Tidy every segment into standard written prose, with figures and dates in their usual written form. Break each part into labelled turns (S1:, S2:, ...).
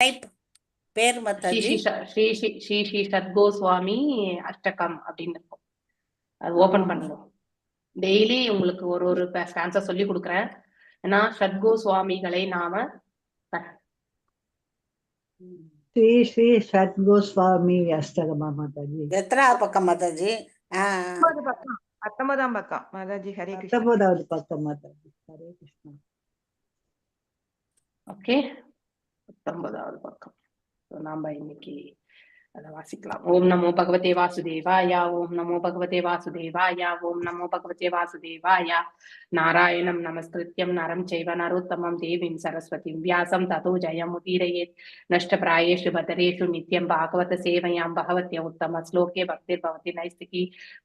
S1: Type பேர் மாதாஜி
S2: ஸ்ரீ ஸ்ரீ சத்கோஸ்வாமி அஷ்டகம் அப்படின்னு இருக்கும். அது ஓபன் பண்ணுவோம். டெய்லி உங்களுக்கு ஒரு ஒரு ஸ்டான்ஸா சொல்லி கொடுக்குறேன். ஏன்னா சத்கோஸ்வாமிகளை நாம
S3: ஸ்ரீ ஸ்ரீ சத்கோஸ்வாமி அஷ்டகமா மாதாஜி?
S1: எத்தனாவது பக்கம் மாதாஜி?
S4: 19ஆம் பக்கம் மாதாஜி. ஹரே கிருஷ்ணா.
S3: 19வது பக்கம் மாதாஜி. ஹரே கிருஷ்ணா.
S2: ஓகே, 19வது பக்கம் நாம இன்னைக்கு அதை வாசிக்கலாம். ஓம் நமோ பகவதே வாசுதேவாய, ஓம் நமோ பகவதே வாசுதேவாய, ஓம் நமோ பகவதே வாசுதேவாய. நாராயணம் நமஸ்கிருத்யம் நரம் சைவ நரோத்தமம் தேவீம் சரஸ்வதிம் வியாசம் ததோ ஜயமுதீரயேத். நஷ்டப்ராயேஷு பதரேஷு நித்யம் பாகவத சேவையாம் பகவத்ய உத்தம ஸ்லோகே பக்திர்பவதி நைஸ்திகி.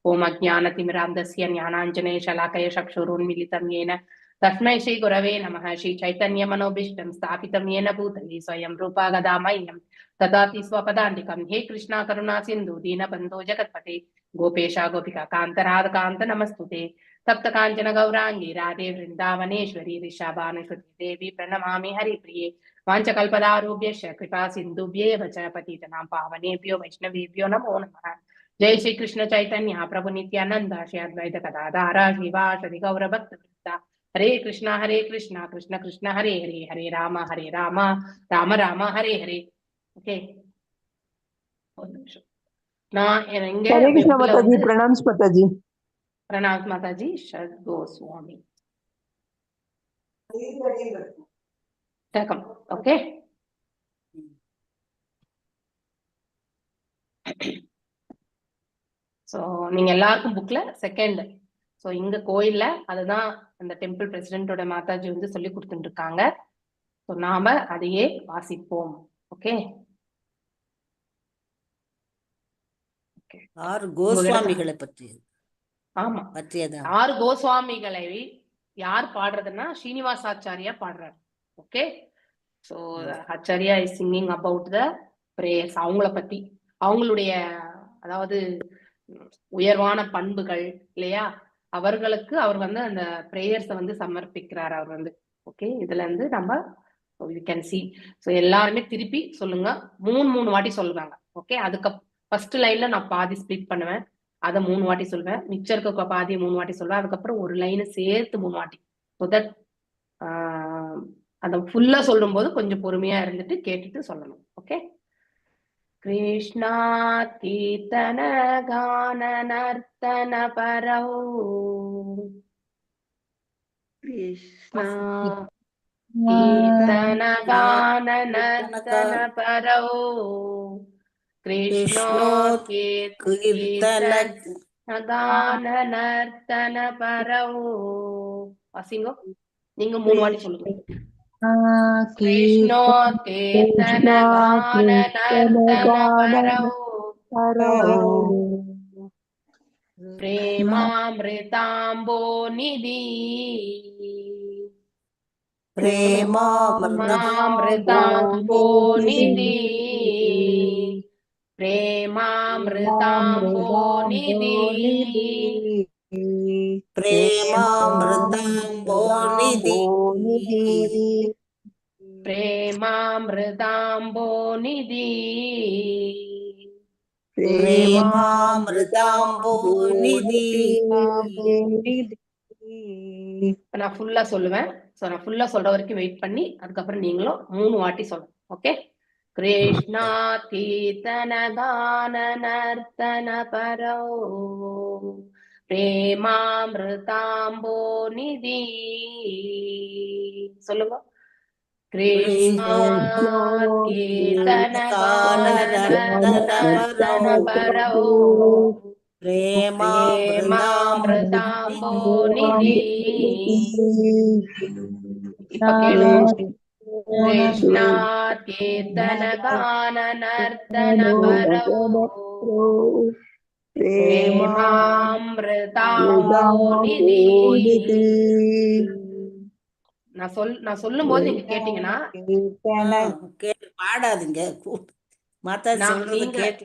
S2: ஓம் அஜ்ஞானதிமிராந்தஸ்ய ஞானாஞ்சனே ஷலாகய சக்ஷுருன்மிலிதம் येन तस्मै श्री गुरवे नमः. श्री चैतन्य मनोभीष्टं स्थापितं येन भूतले स्वयं रूपा गदामह्यं तदापि स्वपदान्तिकं. हे कृष्णा करुणा सिन्धु दीनबन्धो जगत्पते गोपेशा गोपिका कान्त राधकान्त नमस्तुते. तप्त काञ्चन गौराङ्गी राधे वृन्दावनेश्वरी ऋषभानुसुते देवी प्रणमामि हरिप्रिये. वाञ्छकल्पदारुभ्यश्च कृपा सिन्धुभ्येव च पतितनां पावनेभ्यो वैष्णवेभ्यो नमो नमः. जय श्री कृष्ण चैतन्य प्रभु नित्यानंद श्री अद्वैत गदाधर श्रीवासदि गौर भक्तवृंद. हरे कृष्णा कृष्ण कृष्ण हरे हरे, हरे राम राम राम हरे हरे. ओके,
S4: हरे कृष्णा माताजी. प्रणाम माताजी.
S2: प्रणाम माताजी. गोस्वामी ओके. ஸோ நீங்க எல்லாருக்கும் புக்ல செகண்ட். ஸோ இங்க கோயில்ல அதுதான் அந்த டெம்பிள் பிரசிடென்டோட மாதாஜி வந்து சொல்லி கொடுத்துட்டு இருக்காங்க. ஸோ நாம அதையே வாசிப்போம். ஓகே,
S1: ஆறு கோஸ்வாமிகளை பற்றி.
S2: ஆமா,
S1: பற்றியதான்
S2: 6 கோஸ்வாமிகளை யார் பாடுறதுன்னா ஸ்ரீனிவாசாச்சாரியா பாடுறாரு. Okay, so Acharya is singing about the prayers. அவங்கள பத்தி, அவங்களுடைய அதாவது உயர்வான பண்புகள் இல்லையா, அவர்களுக்கு அவர் வந்து அந்த பிரேயர்ஸை வந்து சமர்ப்பிக்கிறார் அவர் வந்து. ஓகே, இதுல இருந்து நம்ம யூ கேன் சி. ஸோ எல்லாருமே திருப்பி சொல்லுங்க, 3 வாட்டி சொல்லுவாங்க. ஓகே, அதுக்கு ஃபர்ஸ்ட் லைன்ல நான் பாதி ஸ்பிளிட் பண்ணுவேன், அதை 3 வாட்டி சொல்வேன். மிச்சம் இருக்க பாதி 3 வாட்டி சொல்வேன். அதுக்கப்புறம் ஒரு லைனை சேர்த்து 3 வாட்டி. ஸோ தட் அதை ஃபுல்லா சொல்லும் போது கொஞ்சம் பொறுமையா இருந்துட்டு கேட்டுட்டு சொல்லணும். ஓகே. कृष्णा कीर्तन गान नर्तन परौ, कृष्णा कीर्तन गान नर्तन परौ, कृष्णो कीर्तन गान नर्तन परौ. வாசிங்கோ, நீங்க 3 வாட்டி சொல்லுங்க. कृष्णो कीर्तन गान नर्तन परौ, प्रेमामृताम्बो निधि, प्रेमामृताम्बो निधि, प्रेमामृताम्बो निधि,
S1: प्रेमामृताम्बो निधि,
S2: प्रेमामृताम्बो निधि,
S1: प्रेमामृताम्बो निधि.
S2: நான் ஃபுல்லா சொல்லுவேன். ஸோ நான் ஃபுல்லா சொல்ற வரைக்கும் வெயிட் பண்ணி அதுக்கப்புறம் நீங்களும் 3 வாட்டி சொல்லணும். ஓகே. कृष्णा कीर्तन गान नर्तन परौ, प्रेमामृताम्बो निधि. சொல்லுங்க. कृष्णा कीर्तन गान नर्तन परौ, प्रेमामृताम्बो निधि. இப்ப கேளுங்க. कृष्णा कीर्तन गान नर्तन परौ, प्रेमामृताम्बो निधि. நான் சொல்லும் போது நீங்க கேட்டீங்கன்னா
S1: பாடாதீங்க, மாதாஜி சொல்றத கேட்டு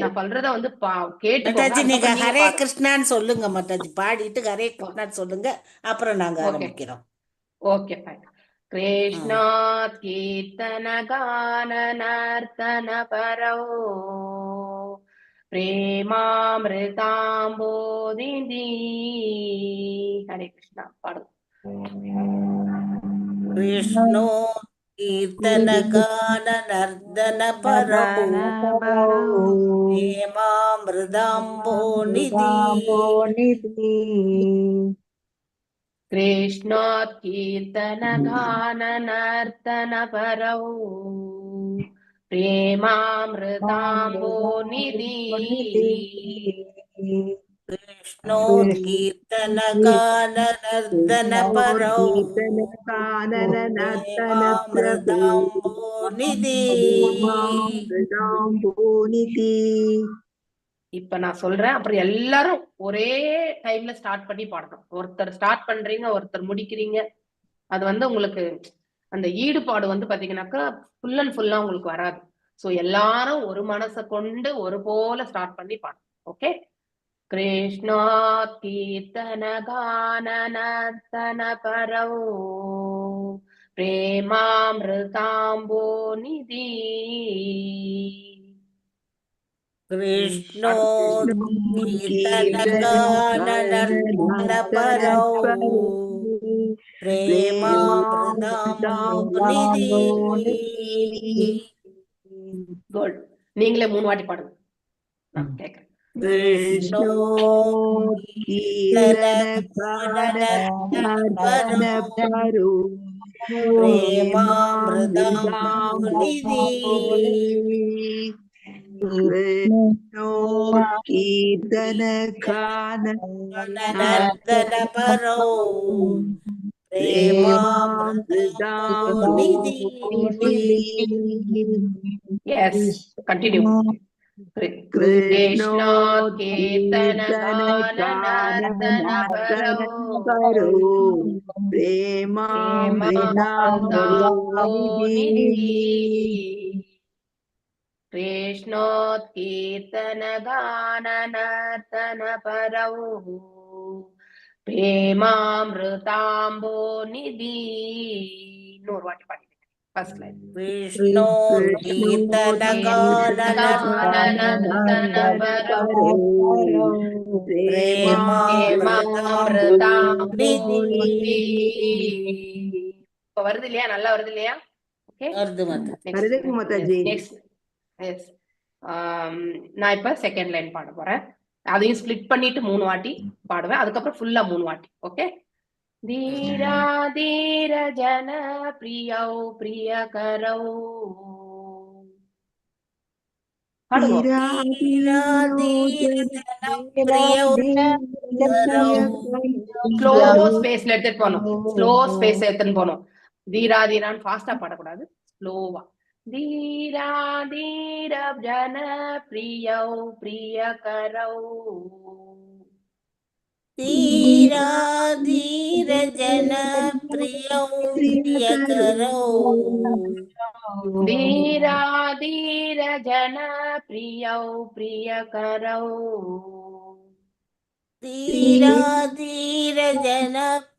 S2: நான் சொல்றத வந்து
S1: மாதாஜி நீங்க ஹரே கிருஷ்ணான்னு சொல்லுங்க. மாதாஜி பாடிட்டு ஹரே கிருஷ்ணான்னு சொல்லுங்க, அப்புறம் நாங்க ஆரம்பிக்கிறோம்.
S2: Okay, fine. कृष्णात् कीर्तनगाननर्तनपरौ प्रेमामृताम्बोधिनी. हरे कृष्णा. पाडु.
S1: कृष्णो कीर्तनगाननर्दनपरौ हेमामृदाम्बोनिधि.
S2: कृष्णात् कीर्तनगाननर्तनपरौ प्रेमामृताम्बोनिधि.
S1: कृष्णोत्कीर्तनगाननर्दनपरौ हेमामृताम्बोनिधि.
S2: இப்ப நான் சொல்றேன், அப்புறம் எல்லாரும் ஒரே டைம்ல ஸ்டார்ட் பண்ணி பாடணும். ஒருத்தர் ஸ்டார்ட் பண்றீங்க, ஒருத்தர் முடிக்கிறீங்க. அது உங்களுக்கு அந்த ஈடுபாடு பாத்தீங்கன்னாக்கா ஃபுல் அண்ட் ஃபுல்லா உங்களுக்கு வராது. சோ எல்லாரும் ஒரு மனசை கொண்டு ஒரு போல ஸ்டார்ட் பண்ணி பாடணும். ஓகே. कृष्णात् कीर्तनगाननर्तनपरौ प्रेमामृताम्बोनिधि.
S1: कृष्णोत्कीर्तनगाननर्तनपरौ प्रेमामृताम्बोनिधि.
S2: குட். நீங்களே 3 வாட்டி பாடுங்க. நான் கேக்குறேன்.
S1: कृष्णो कीर्तनगाननर्तनपरौ प्रेमामृताम्बोनिधि. कीर्तनगाननर्तनपरौ प्रेमामृताम्बोनिधि.
S2: Yes, continue. कृष्णात् कीर्तनगाननर्तनपरौ प्रेमामृताम्बोनिधि. कृष्णात् कीर्तनगाननर्तनपरौ प्रेमामृताम्बोनिधि. இன்னொரு வாட்டி பாடி. First line.
S1: कृष्णो कीर्तनगाननर्तनपरौ प्रेमामृताम्बोनिधि.
S2: இப்ப வருது இல்லையா? நல்லா வருது இல்லையா? ஓகே.
S1: வருது மாதா.
S2: நெக்ஸ்ட். எஸ். நான் இப்ப செகண்ட் லைன் பாட போறேன். அதையும் ஸ்பிளிட் பண்ணிட்டு 3 வாட்டி பாடுவேன். அதுக்கப்புறம் ஃபுல்லா 3 வாட்டி. ஓகே. धीरा धीर जन प्रियौ प्रियकरौ. ஸ்லோ ஸ்பேஸ்ல எடுத்துட்டு போகணும். ஸ்லோ ஸ்பேஸ் எடுத்துன்னு போகணும். தீரா தீரான்னு ஃபாஸ்டா பாடக்கூடாது, ஸ்லோவா. धीरा धीर जन प्रियौ प्रियकरौ.
S1: धीरा धीर जन प्रियौ प्रियकरौ.
S2: धीरा धीर जन प्रियौ प्रियकरौ.
S1: धीरा धीर जन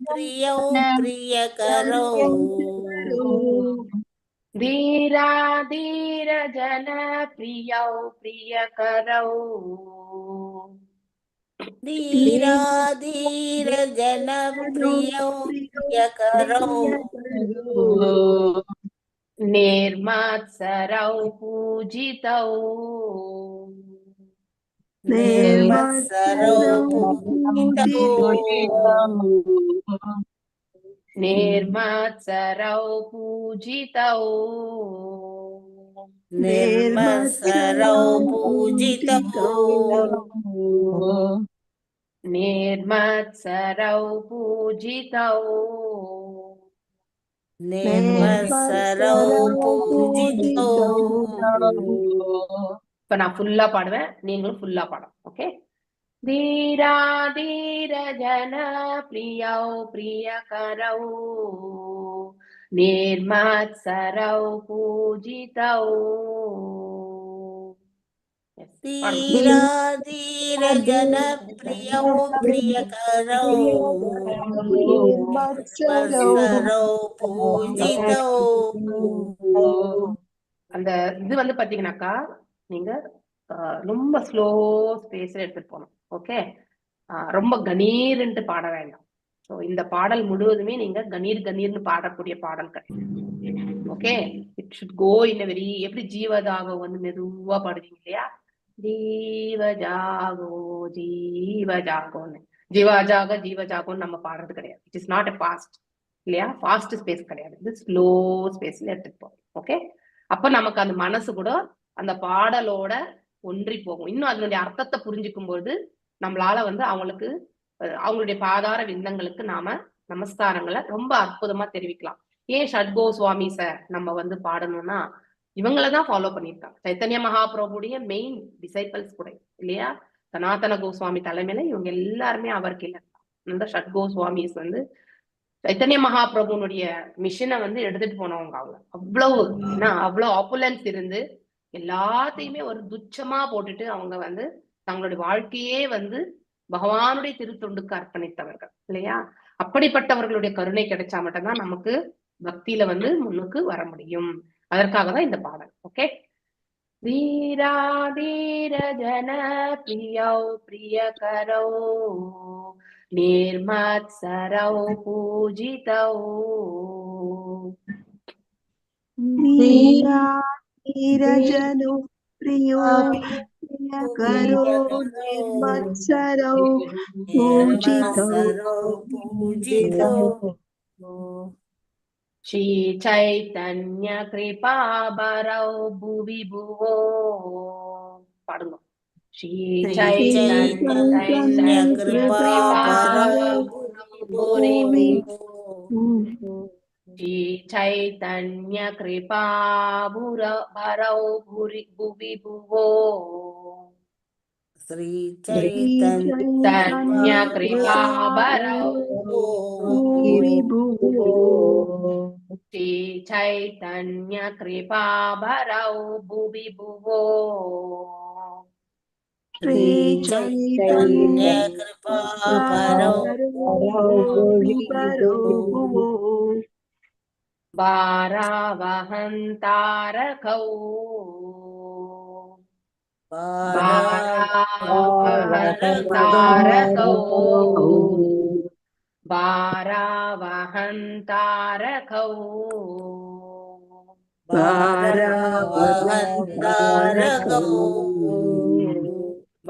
S1: प्रियौ प्रियकरौ.
S2: धीरा धीर जन प्रियौ प्रियकरौ.
S1: धीरा धीर जन प्रियौ प्रियकरौ.
S2: निर्मत्सरौ पूजितौ.
S1: निर्मत्सरौ पूजितौ.
S2: निर्मत्सरौ पूजितौ.
S1: निर्मत्सरौ पूजितौ.
S2: निर्मत्सरौ पूजितौ.
S1: निर्मत्सरौ पूजितौ.
S2: இப்ப நான் ஃபுல்லா பாடுவேன், நீங்களும் ஃபுல்லா பாடும். ஓகே. धीरा धीर जन प्रियौ प्रियकरौ. निर्मत्सरौ पूजितौ.
S1: धीरा धीर जन प्रियौ प्रियकरौ निर्मत्सरौ पूजितौ.
S2: அந்த இது வந்து பாத்தீங்கன்னாக்கா நீங்க ரொம்ப ஸ்லோ ஸ்பேஸ்ல எடுத்துட்டு போகணும். ஓகே, ரொம்ப கணீர்ன்ட்டு பாட வேண்டாம். ஸோ இந்த பாடல் முழுவதுமே நீங்க கணீர் கணீர்னு பாடக்கூடிய பாடல் கிடையாது. Okay, it should go in very, எப்படி ஜீவதாகோ வந்து மெதுவா பாடுவீங்க இல்லையா, ஜீவஜாகோ ஜீவஜாகோன்னு, ஜீவஜாக ஜீவஜாகோன்னு நம்ம பாடுறது கிடையாது. It is not a fast இல்லையா, ஃபாஸ்ட் ஸ்பேஸ் கிடையாது, இது ஸ்லோ ஸ்பேஸ்ல எடுத்துட்டு போகும். ஓகே, அப்ப நமக்கு அந்த மனசு கூட அந்த பாடலோட ஒன்றி போகும். இன்னும் அதனுடைய அர்த்தத்தை புரிஞ்சுக்கும் போது நம்மளால வந்து அவங்களுக்கு அவங்களுடைய பாதார விந்தங்களுக்கு நாம நமஸ்காரங்களை ரொம்ப அற்புதமா தெரிவிக்கலாம். ஏன் ஷட்கோஸ்வாமிஸ நம்ம வந்து பாடணும்னா இவங்களதான் ஃபாலோ பண்ணியிருக்காங்க. சைத்தன்ய மகாபிரபுடைய மெயின் டிசைபிள்ஸ் கூட இல்லையா, சனாதன கோஸ்வாமி தலைமையில இவங்க எல்லாருமே அவருக்கு இல்லை. இந்த ஷட்கோஸ்வாமிஸ் வந்து சைத்தன்ய மகாபிரபுனுடைய மிஷனை வந்து எடுத்துட்டு போனவங்க. அவங்க அவ்வளவு அவ்வளவு ஆப்புலன்ஸ் இருந்து எல்லாத்தையுமே ஒரு துச்சமா போட்டுட்டு அவங்க வந்து தங்களுடைய வாழ்க்கையே வந்து பகவானுடைய திருத்தொண்டுக்கு அர்ப்பணித்தவர்கள் இல்லையா. அப்படிப்பட்டவர்களுடைய கருணை கிடைச்சா மட்டும்தான் நமக்கு பக்தியில வந்து முன்னுக்கு வர முடியும். அதற்காக தான் இந்த பாடல். ஓகே, தீரா தீர ஜன பிரியௌ பிரியகரௌ निर्मत्सरौ पूजितौ.
S4: धीरा धीरजनो प्रियो प्रियकरो निर्मत्सरौ पूजितौ.
S2: श्री चैतन्य कृपाबरौ भुवि भुवो. पाडुंगा. श्री
S1: चैतन्य कृपाबरौ भुवि
S2: श्री चैतन्य कृपाबरौ भुवि भुवो.
S1: श्री चैतन्य
S2: कृपाबरौ
S4: भुवि भुवो.
S2: श्री चैतन्य कृपाबरौ भुवि भुवो.
S4: श्री चैतन्य
S1: कृपाबरौ
S4: भुवि भुवो.
S2: भारावहन्तारकौ
S1: भारावहन्तारकौ
S2: भारावहन्तारकौ
S1: भारावहन्तारकौ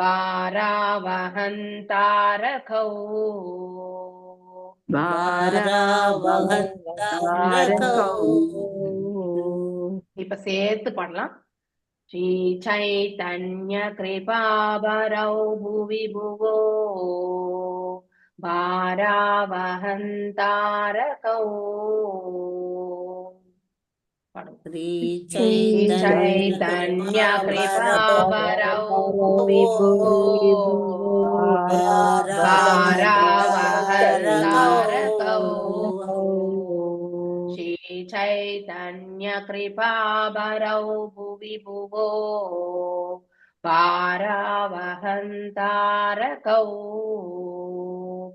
S2: भारावहन्तारकौ
S1: भारावहन्तारकौ.
S2: இப்ப சேர்த்து பாடலாம். श्री चैतन्य कृपाबरौ भुवि भुवो भारावहन्तारकौ.
S1: श्री
S2: चैतन्य कृपाबरौ भुवि भुवो भारावहन्तारकौ. श्री चैतन्य कृपाबरौ भुवि भुवो भारावहन्तारकौ.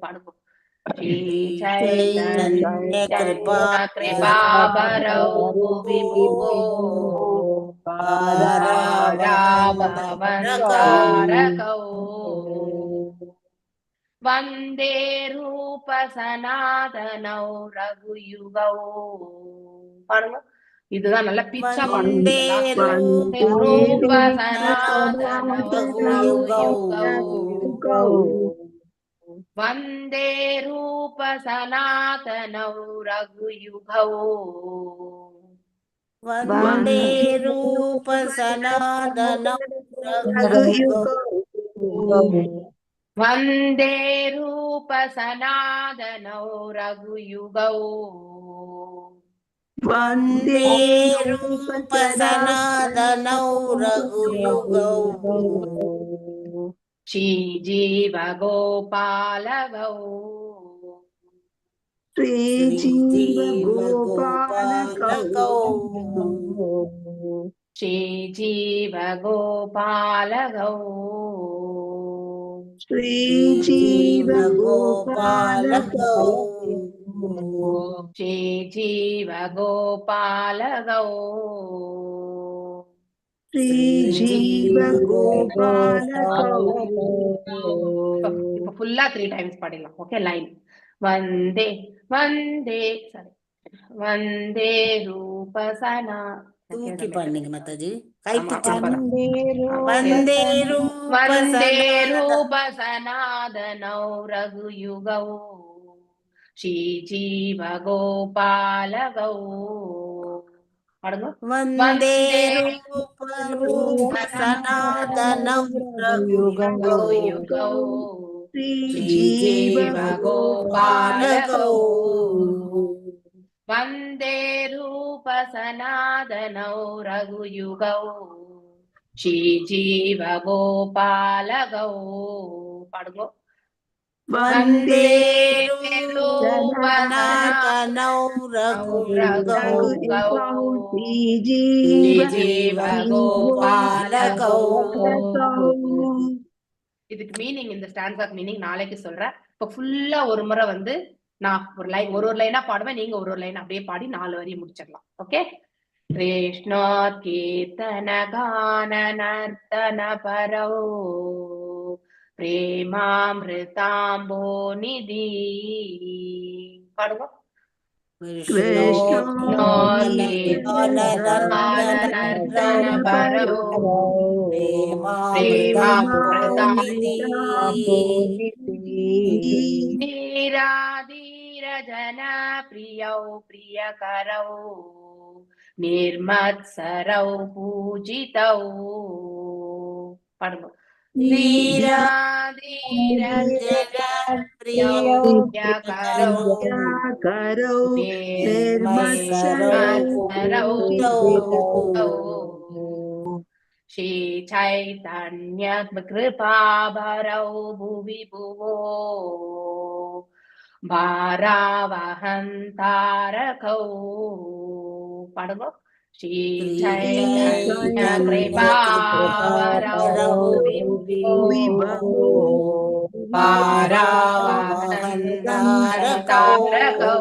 S2: पाडुको. श्री चैतन्य कृपाबरौ भुवि भुवो भारावहन्तारकौ. वन्दे रूप सनातनौ रघुयुगौ. பாருங்க, இதுதான் நல்ல பிச்சா பாடுங்க. ரூப சனாதனௌ ரகுயுகௌ. वन्दे रूप सनातनौ रघुयुगौ.
S1: वन्दे रूप सनातनौ रघुयुगौ.
S2: वन्दे रूप सनातनौ रघुयुगौ.
S1: वन्दे रूप सनातनौ रघुयुगौ.
S2: श्रीजीव गोपालगौ.
S4: श्रीजीव गोपालगौ.
S2: ஸ்ரீ ஜீவ கோபால கௌ
S1: ஸ்ரீ ஜீவ கோபால கௌ
S2: ஸ்ரீ ஜீவ கோபால கௌ
S1: ஸ்ரீ ஜீவ கோபால கௌ
S2: இப்ப ஃபுல்லா 3 டைம்ஸ் பாடிடலாம். ஓகே, லைன் வந்தே வந்தே சாரி வந்தே ரூபசனா
S1: தூக்கி பாடுங்க மாதாஜி. கை
S2: ஆமா,
S1: பிடிச்சு
S2: அப்புறம்
S1: வந்தே
S2: வந்தே
S1: ரூபசனாத
S2: ரூபசனாதனௌ ரகுயுகௌ ஸ்ரீ ஜீவ கோபால கௌ பாடுங்க.
S1: வந்தே ரூபசனாதனம் ரகுயுகௌ
S2: யுகௌ
S1: ஸ்ரீ
S2: ஸ்ரீ ஜீவ கோபால கௌ வந்தே ரூப சனாதனௌ ரகுயுகௌ ஸ்ரீ ஜீவ கோபால கௌ பாடுங்க.
S1: வந்தே ரூப சனாதனௌ ரகுயுகௌ ஸ்ரீ ஜீவ கோபால கௌ
S2: இதுக்கு மீனிங், இந்த ஸ்டான்ஸாக்கு மீனிங் நாளைக்கு சொல்றேன். இப்ப ஃபுல்லா ஒரு முறை வந்து நான் ஒரு லைனா பாடுவேன், நீங்க ஒரு லைன் அப்படியே பாடி 4 வரி முடிச்சிடலாம். ஓகே. கிருஷ்ணா கீர்த்தன கான நர்த்தன பரோ பிரேமாமிருதாம்போ நிதி பாடுங்க.
S1: கிருஷ்ணா
S2: கீர்த்தன நர்த்தன பரோ धीराधीरजन प्रियौ प्रियकरौ निर्मत्सरौ पूजितौ पाडो. धीराधीरजन प्रियौ प्रियकरौ निर्मत्सरौ पूजितौ श्री चैतन्य कृपाभरौ भुवि भुवो भारावहन्तारकौ पाडो. श्री चैतन्य कृपाभरौ भुवि भुवो भारावहन्तारकौ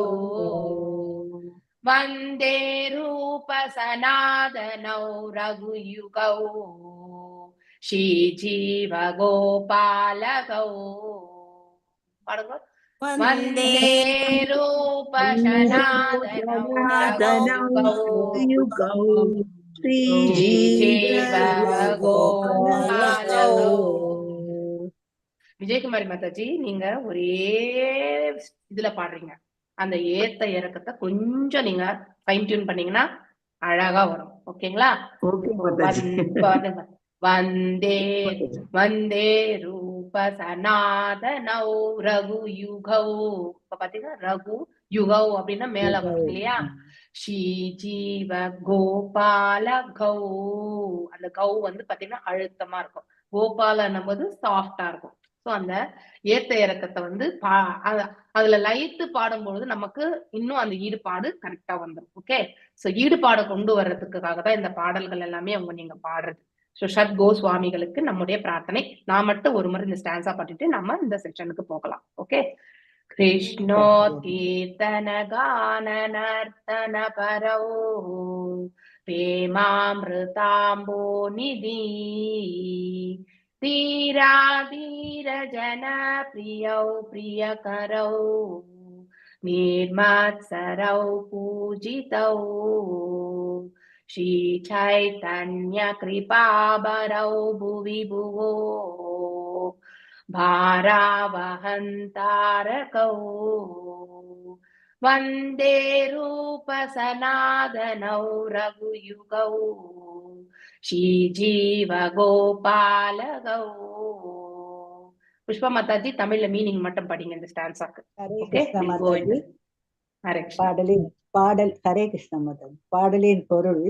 S2: वन्दे रूप सनातनौ रघुयुगौ श्री जीव गोपाल गौ पाडो. वन्दे रूप सनातनौ रघुयुगौ श्री जीव गोपाल गौ. விஜயகுமாரி மாதாஜி, நீங்க ஒரே இதுல பாடுறீங்க. அந்த ஏத்த இறக்கத்தை கொஞ்சம் நீங்க ஃபைன் டியூன் பண்ணீங்கன்னா அழகா வரும். ஓகேங்களா? வந்தே வந்தே ரூப சனாதனௌ ரகு யுகௌ. இப்ப பாத்தீங்கன்னா ரகு யுகௌ அப்படின்னா மேல வரும் இல்லையா? ஸ்ரீ ஜீவ கோபால கௌ. அந்த கௌ வந்து பாத்தீங்கன்னா அழுத்தமா இருக்கும். கோபாலன்னும் போது சாஃப்டா இருக்கும். சோ அந்த ஏத்த இறக்கத்தை வந்து அதுல லைட்டு பாடும்பொழுது நமக்கு இன்னும் அந்த ஈடுபாடு கரெக்டா வந்துடும். ஓகே. சோ ஈடுபாடை கொண்டு வர்றதுக்காக தான் இந்த பாடல்கள் எல்லாமே நீங்க பாடுறது. சோ ஷட் கோஸ்வாமிகளுக்கு நம்முடைய பிரார்த்தனை. நான் மட்டும் ஒரு முறை இந்த ஸ்டான்ஸா பாடிட்டு நம்ம இந்த செக்ஷனுக்கு போகலாம். ஓகே. கிருஷ்ணோ கீர்த்தன கான நர்த்தன பரோ பிரேமாமிருதாம்போ நிதி धीराधीरजन प्रियौ प्रियकरौ निर्मत्सरौ पूजितौ श्री चैतन्य कृपाभरौ भुवि भुवो भारावहन्तारकौ वन्दे रूप सनातनौ रघुयुगौ श्री जीव गोपाल गौ. புஷ்பா மாதாஜி, தமிழ்ல மீனிங் மட்டும் படிங்க இந்த ஸ்டான்ஸாக்கு. ஓகே.
S3: ஹரே கிருஷ்ண மாதாஜி. பாடலின் பொருள்: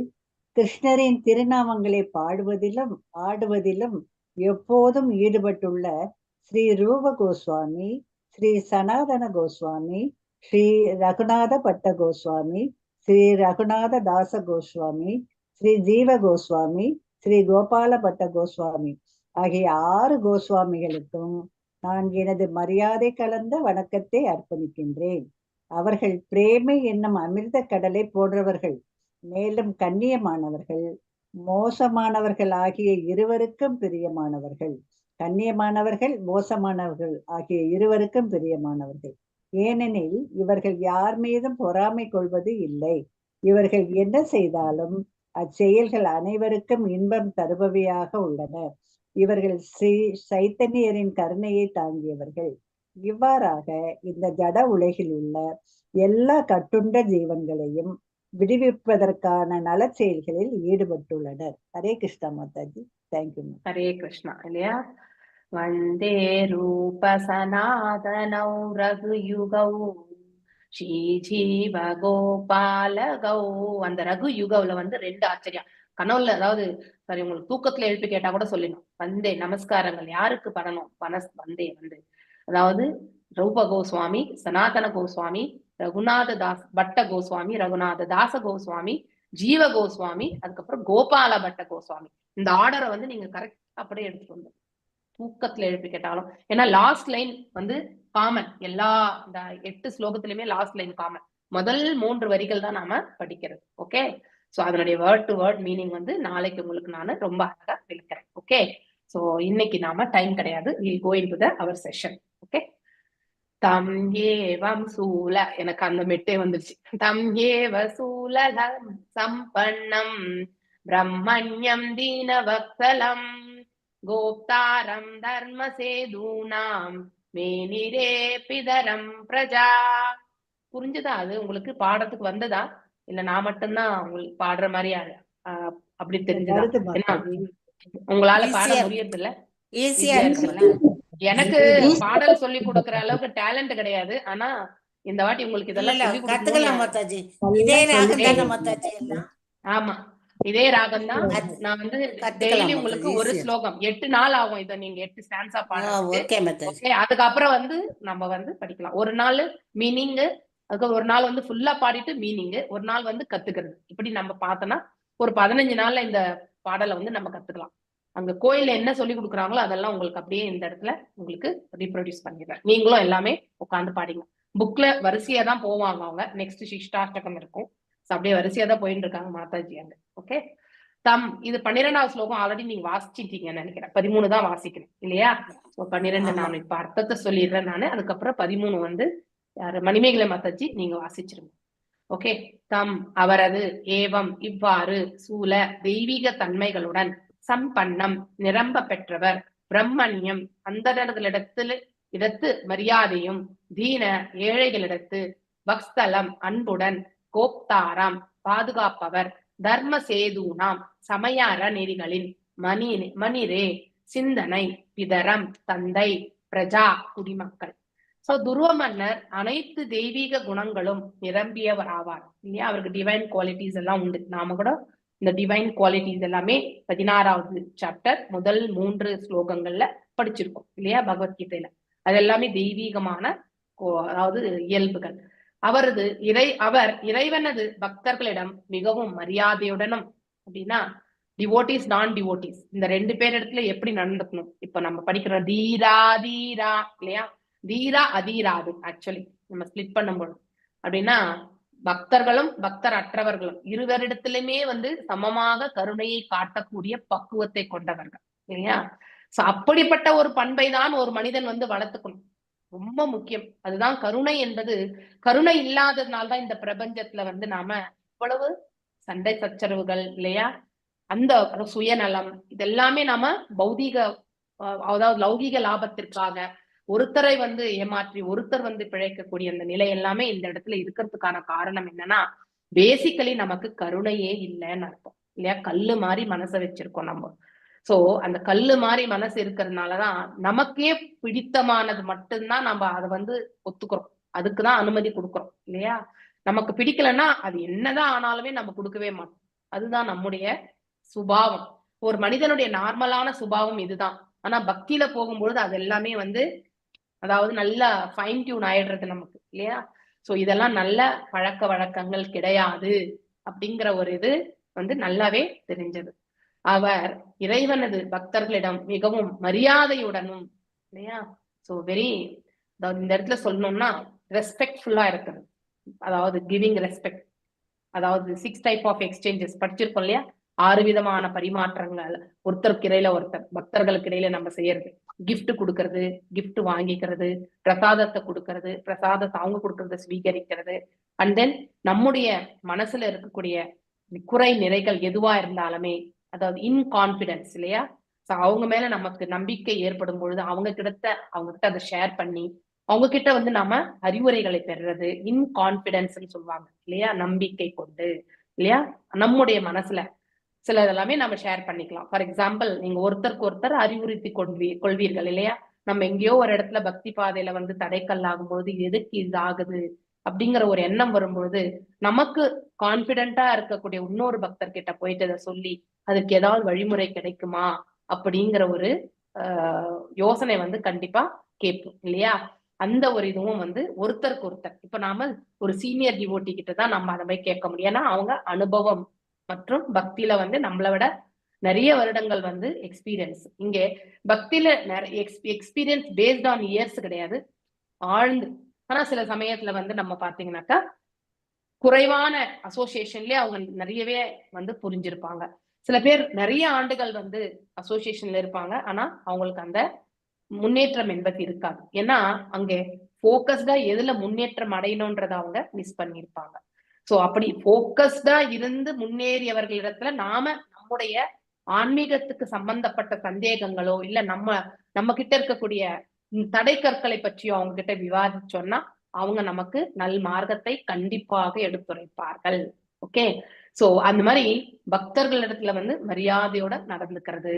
S3: கிருஷ்ணரின் திருநாமங்களை பாடுவதிலும் ஆடுவதிலும் எப்போதும் ஈடுபட்டுள்ள ஸ்ரீ ரூப கோஸ்வாமி, ஸ்ரீ சனாதன கோஸ்வாமி, ஸ்ரீ ரகுநாத பட்ட கோஸ்வாமி, ஸ்ரீ ரகுநாத தாச கோஸ்வாமி, ஸ்ரீ ஜீவ கோஸ்வாமி, ஸ்ரீ கோபாலபட்ட கோஸ்வாமி ஆகிய 6 கோஸ்வாமிகளுக்கும் நான் எனது மரியாதை கலந்த வணக்கத்தை அர்ப்பணிக்கின்றேன். அவர்கள் பிரேமை என்னும் அமிர்த கடலை போன்றவர்கள். மேலும் கண்ணியமானவர்கள், மோசமானவர்கள் ஆகிய இருவருக்கும் பிரியமானவர்கள். கண்ணியமானவர்கள், மோசமானவர்கள் ஆகிய இருவருக்கும் பிரியமானவர்கள். ஏனெனில் இவர்கள் யார் மீதும் பொறாமை கொள்வது இல்லை. இவர்கள் என்ன செய்தாலும் அச்செயல்கள் அனைவருக்கும் இன்பம் தருபவையாக உள்ளன. இவர்கள் ஸ்ரீ சைத்தன்யரின் கருணையை தாங்கியவர்கள். இவ்வாறாக இந்த ஜட உலகில் உள்ள எல்லா கட்டுண்ட ஜீவன்களையும் விடுவிப்பதற்கான நல செயல்களில் ஈடுபட்டுள்ளனர். ஹரே கிருஷ்ணா மாதாஜி. தேங்க்யூ.
S2: ஹரே கிருஷ்ணா. இல்லையா? வந்தே ரூப சனாதனௌ ரகுயுகௌ ஸ்ரீ ஜீவ கோபாலகௌ. அந்த ரகு யுகவுல வந்து 2 ஆச்சரியம் கனவுல, அதாவது சாரி உங்களுக்கு தூக்கத்துல எழுப்பி கேட்டா கூட சொல்லணும். வந்தே நமஸ்காரங்கள் யாருக்கு பண்ணணும்? வந்தே வந்து அதாவது ரூப கோஸ்வாமி, சனாதன கோஸ்வாமி, ரகுநாத தாஸ் பட்ட கோஸ்வாமி, ரகுநாத தாச கோஸ்வாமி, ஜீவ கோஸ்வாமி, அதுக்கப்புறம் கோபால பட்ட கோஸ்வாமி. இந்த ஆர்டரை வந்து நீங்க கரெக்ட் அப்படியே எடுத்துட்டு வந்து தூக்கத்துல எழுப்பி கேட்டாலும். ஏன்னா லாஸ்ட் லைன் வந்து காமன். எல்லா இந்த 8 ஸ்லோகத்திலுமே லாஸ்ட் லைன் காமன். முதல் 3 வரிகள் தான் நாம படிக்கிறது. ஓகே, சோ அதனுடைய வேர்ட் டு வேர்ட் மீனிங் வந்து நாளைக்கு உங்களுக்கு நான் ரொம்ப அழகா விளக்குறேன். ஓகே, சோ இன்னைக்கு நாம டைம் கிடையாது. we'll go into the our session. Okay, தம் ஏவம் சூல, எனக்கு அந்த மெட்டே வந்துருச்சு. தம் ஏவ சூலம் சம்பன்னம் பிரம்மண்யம் தீனவத்சலம் கோப்தாரம் தர்ம சேதூனாம் மேனிரே பிதரம் பிரஜா. புரிஞ்சுதா? அது உங்களுக்கு பாடத்துக்கு வந்ததா? இல்ல நான் மட்டும்தான் உங்களுக்கு பாடுற மாதிரி அப்படி தெரிஞ்சுதா? உங்களால பாட முடியறது இல்ல? ஈஸியா இருக்குல்ல? எனக்கு பாடல் சொல்லி கொடுக்கற அளவுக்கு டேலண்ட் கிடையாது. ஆனா இந்த வாட்டி உங்களுக்கு இதெல்லாம் சொல்லி கொடுக்கணும். ஆமா, இதே ராகம் தான். நான் வந்து டெய்லி உங்களுக்கு ஒரு ஸ்லோகம் 8 நாள் ஆகும். இதை நீங்க 8 ஸ்டான்ஸா பாடுறதுக்கு. அதுக்கப்புறம் வந்து நம்ம வந்து படிக்கலாம். ஒரு நாள் மீனிங், அதுக்கு ஒரு நாள் வந்து ஃபுல்லா பாடிட்டு மீனிங், ஒரு நாள் வந்து கத்துக்கிறது. இப்படி நம்ம பார்த்தோம்னா ஒரு 15 நாள்ல இந்த பாடலை வந்து நம்ம கத்துக்கலாம். அங்க கோயில்ல என்ன சொல்லி கொடுக்குறாங்களோ அதெல்லாம் உங்களுக்கு அப்படியே இந்த இடத்துல உங்களுக்கு ரீப்ரொடியூஸ் பண்ணிடுறேன். நீங்களும் எல்லாமே உட்காந்து பாடிங்க. புக்ல வரிசையா தான் போவாங்க அவங்க. நெக்ஸ்ட் சிஷ்டாஷ்டகம் இருக்கும். அப்படியே வரிசையா தான் போயிட்டு இருக்காங்க மாதாஜி அங்க. ஓகே, தம் இது 12வது ஸ்லோகம் ஆல்ரெடி நீங்க வாசிச்சிட்டீங்கன்னு நினைக்கிறேன். 13 தான் வாசிக்கணும் இல்லையா? 12 நான் இப்ப அர்த்தத்தை சொல்லிடுறேன் நானு. அதுக்கப்புறம் 13 வந்து யாரு மணிமேகலை மாதாஜி நீங்க வாசிச்சிருங்க. ஓகே, தம் அவரது, ஏவம் இவ்வாறு, சூல தெய்வீக தன்மைகளுடன், சம்பன்னம் நிரம்ப பெற்றவர், பிரம்மண்யம் இடத்து மரியாதையும், தீன ஏழைகளிடத்து, வக்ஸ்தலம் அன்புடன், கோப்தாராம் பாதுகாப்பவர், தர்ம சேதூனாம் சமயார நெறிகளின், மணிரே சிந்தனை, பிதரம் தந்தை, பிரஜா குடிமக்கள். சோ துருவ மன்னர் அனைத்து தெய்வீக குணங்களும் நிரம்பியவர் ஆவார் இல்லையா? அவருக்கு டிவைன் குவாலிட்டிஸ் எல்லாம் உண்டு. நாம கூட இந்த டிவைன் குவாலிட்டிஸ் எல்லாமே 16வது சாப்டர் முதல் 3 ஸ்லோகங்கள்ல படிச்சிருக்கோம் இல்லையா பகவத்கீதையில. அது எல்லாமே தெய்வீகமான அதாவது இயல்புகள். அவர் இறைவனது பக்தர்களிடம் மிகவும் மரியாதையுடனும், அப்படின்னா டிவோட்டிஸ் நான் டிவோட்டிஸ் இந்த 2 பேர் இடத்துல எப்படி நடந்துக்கணும்? இப்ப நம்ம படிக்கிறோம் தீரா தீரா இல்லையா? தீரா அதீராது ஆக்சுவலி நம்ம ஸ்பிளிட் பண்ணும்போது. அப்படின்னா பக்தர்களும் பக்தர் அற்றவர்களும் இருவரிடத்திலுமே வந்து சமமாக கருணையை காட்டக்கூடிய பக்குவத்தை கொண்டவர்கள் இல்லையா? சோ அப்படிப்பட்ட ஒரு பண்பை தான் ஒரு மனிதன் வந்து வளர்த்துக்கணும். ரொம்ப முக்கியம். அதுதான் கருணை என்பது. கருணை இல்லாததுனால்தான் இந்த பிரபஞ்சத்துல வந்து நாம இவ்வளவு சண்டை சச்சரவுகள் இல்லையா? அந்த சுயநலம் இதெல்லாமே நாம பௌதீக அதாவது லௌகீக லாபத்திற்காக ஒருத்தரை வந்து ஏமாற்றி ஒருத்தர் வந்து பிழைக்கக்கூடிய அந்த நிலை எல்லாமே இந்த இடத்துல இருக்கிறதுக்கான காரணம் என்னன்னா, பேசிக்கலி நமக்கு கருணையே இல்லைன்னு அர்த்தம் இல்லையா? கல்லு மாதிரி மனசை வச்சிருக்கோம் நம்ம. சோ அந்த கல்லு மாதிரி மனசு இருக்கிறதுனாலதான் நமக்கே பிடித்தமானது மட்டும்தான் நம்ம அதை வந்து ஒத்துக்கிறோம். அதுக்குதான் அனுமதி கொடுக்குறோம் இல்லையா? நமக்கு பிடிக்கலன்னா அது என்னதான் ஆனாலுமே நம்ம கொடுக்கவே மாட்டோம். அதுதான் நம்முடைய சுபாவம். ஒரு மனிதனுடைய நார்மலான சுபாவம் இதுதான். ஆனா பக்தியில போகும்பொழுது அது எல்லாமே வந்து அதாவது நல்லா ஃபைன் டியூன் ஆயிடுறது நமக்கு இல்லையா? சோ இதெல்லாம் நல்ல பழக்க வழக்கங்கள் கிடையாது அப்படிங்கிற ஒரு இது வந்து நல்லாவே தெரிஞ்சது. அவர் இறைவனது பக்தர்களிடம் மிகவும் மரியாதையுடனும் இல்லையா, சோ வெரி, இந்த இடத்துல சொல்லணும்னா ரெஸ்பெக்ட்ஃபுல்லா இருக்குது. அதாவது கிவிங் ரெஸ்பெக்ட், அதாவது 6 டைப் ஆஃப் எக்ஸ்சேஞ்சஸ் படிச்சிருக்கோம் இல்லையா, 6 விதமான பரிமாற்றங்கள் ஒருத்தருக்கு இடையில ஒருத்தர், பக்தர்களுக்கு இடையில நம்ம செய்யறது. கிஃப்ட் கொடுக்கறது, கிஃப்ட் வாங்கிக்கிறது, பிரசாதத்தை கொடுக்கறது, பிரசாதத்தை அவங்க கொடுக்கறத ஸ்வீகரிக்கிறது. அண்ட் தென் நம்முடைய மனசுல இருக்கக்கூடிய குறை நிறைகள் எதுவா இருந்தாலுமே, அதாவது இன்கான்பிடன்ஸ் இல்லையா, அவங்க மேல நமக்கு நம்பிக்கை ஏற்படும் பொழுது அவங்க கிட்ட அதை ஷேர் பண்ணி அவங்க கிட்ட வந்து நாம அறிவுரைகளை பெறுறது. இன்கான்பிடன்ஸ் சொல்லுவாங்க இல்லையா, நம்பிக்கை கொண்டு இல்லையா, நம்முடைய மனசுல சிலது எல்லாமே நம்ம ஷேர் பண்ணிக்கலாம். ஃபார் எக்ஸாம்பிள், நீங்க ஒருத்தருக்கு ஒருத்தர் அறிவுறுத்தி கொள்வீர்கள் இல்லையா. நம்ம எங்கேயோ ஒரு இடத்துல பக்தி பாதையில வந்து தடைக்கல் ஆகும்போது எதுக்கு இது ஆகுது அப்படிங்கிற ஒரு எண்ணம் வரும்பொழுது நமக்கு கான்பிடென்டா இருக்கக்கூடிய இன்னொரு பக்தர் கிட்ட போயிட்டு அதை சொல்லி அதுக்கு ஏதாவது வழிமுறை கிடைக்குமா அப்படிங்கிற ஒரு யோசனை வந்து கண்டிப்பா கேட்போம் இல்லையா. அந்த ஒரு இதுவும் வந்து ஒருத்தருக்கு ஒருத்தர், இப்ப நாம ஒரு சீனியர் டிவோட்டி கிட்ட தான் நம்ம அதை போய் கேட்க முடியும். ஏன்னா அவங்க அனுபவம் மற்றும் பக்தியில வந்து நம்மளை விட நிறைய வருடங்கள் வந்து எக்ஸ்பீரியன்ஸ். இங்கே பக்தியில நிறைய எக்ஸ்பீரியன்ஸ் பேஸ்ட் ஆன் இயர்ஸ் கிடையாது, ஆழ்ந்து. ஆனா சில சமயத்துல வந்து நம்ம பாத்தீங்கன்னாக்கா குறைவான அசோசியேஷன்லயே அவங்க நிறையவே வந்து புரிஞ்சிருப்பாங்க. சில பேர் நிறைய ஆண்டுகள் வந்து அசோசியேஷன்ல இருப்பாங்க, ஆனா அவங்களுக்கு அந்த முன்னேற்றம் என்பது இருக்காது. ஏன்னா அங்கே போக்கஸ்டா எதுல முன்னேற்றம் அடையணும்ன்றத அவங்க மிஸ் பண்ணியிருப்பாங்க. சோ அப்படி போக்கஸ்டா இருந்து முன்னேறியவர்களிடத்துல நாம நம்முடைய ஆன்மீகத்துக்கு சம்பந்தப்பட்ட சந்தேகங்களோ இல்ல நம்ம கிட்ட இருக்கக்கூடிய தடை கற்களை பற்றியோ அவங்க கிட்ட விவாதிச்சோம்னா அவங்க நமக்கு நல் மார்க்கத்தை கண்டிப்பாக எடுத்துரைப்பார்கள். ஓகே, சோ அந்த மாதிரி பக்தர்களிடத்துல வந்து மரியாதையோட நடந்துக்கிறது,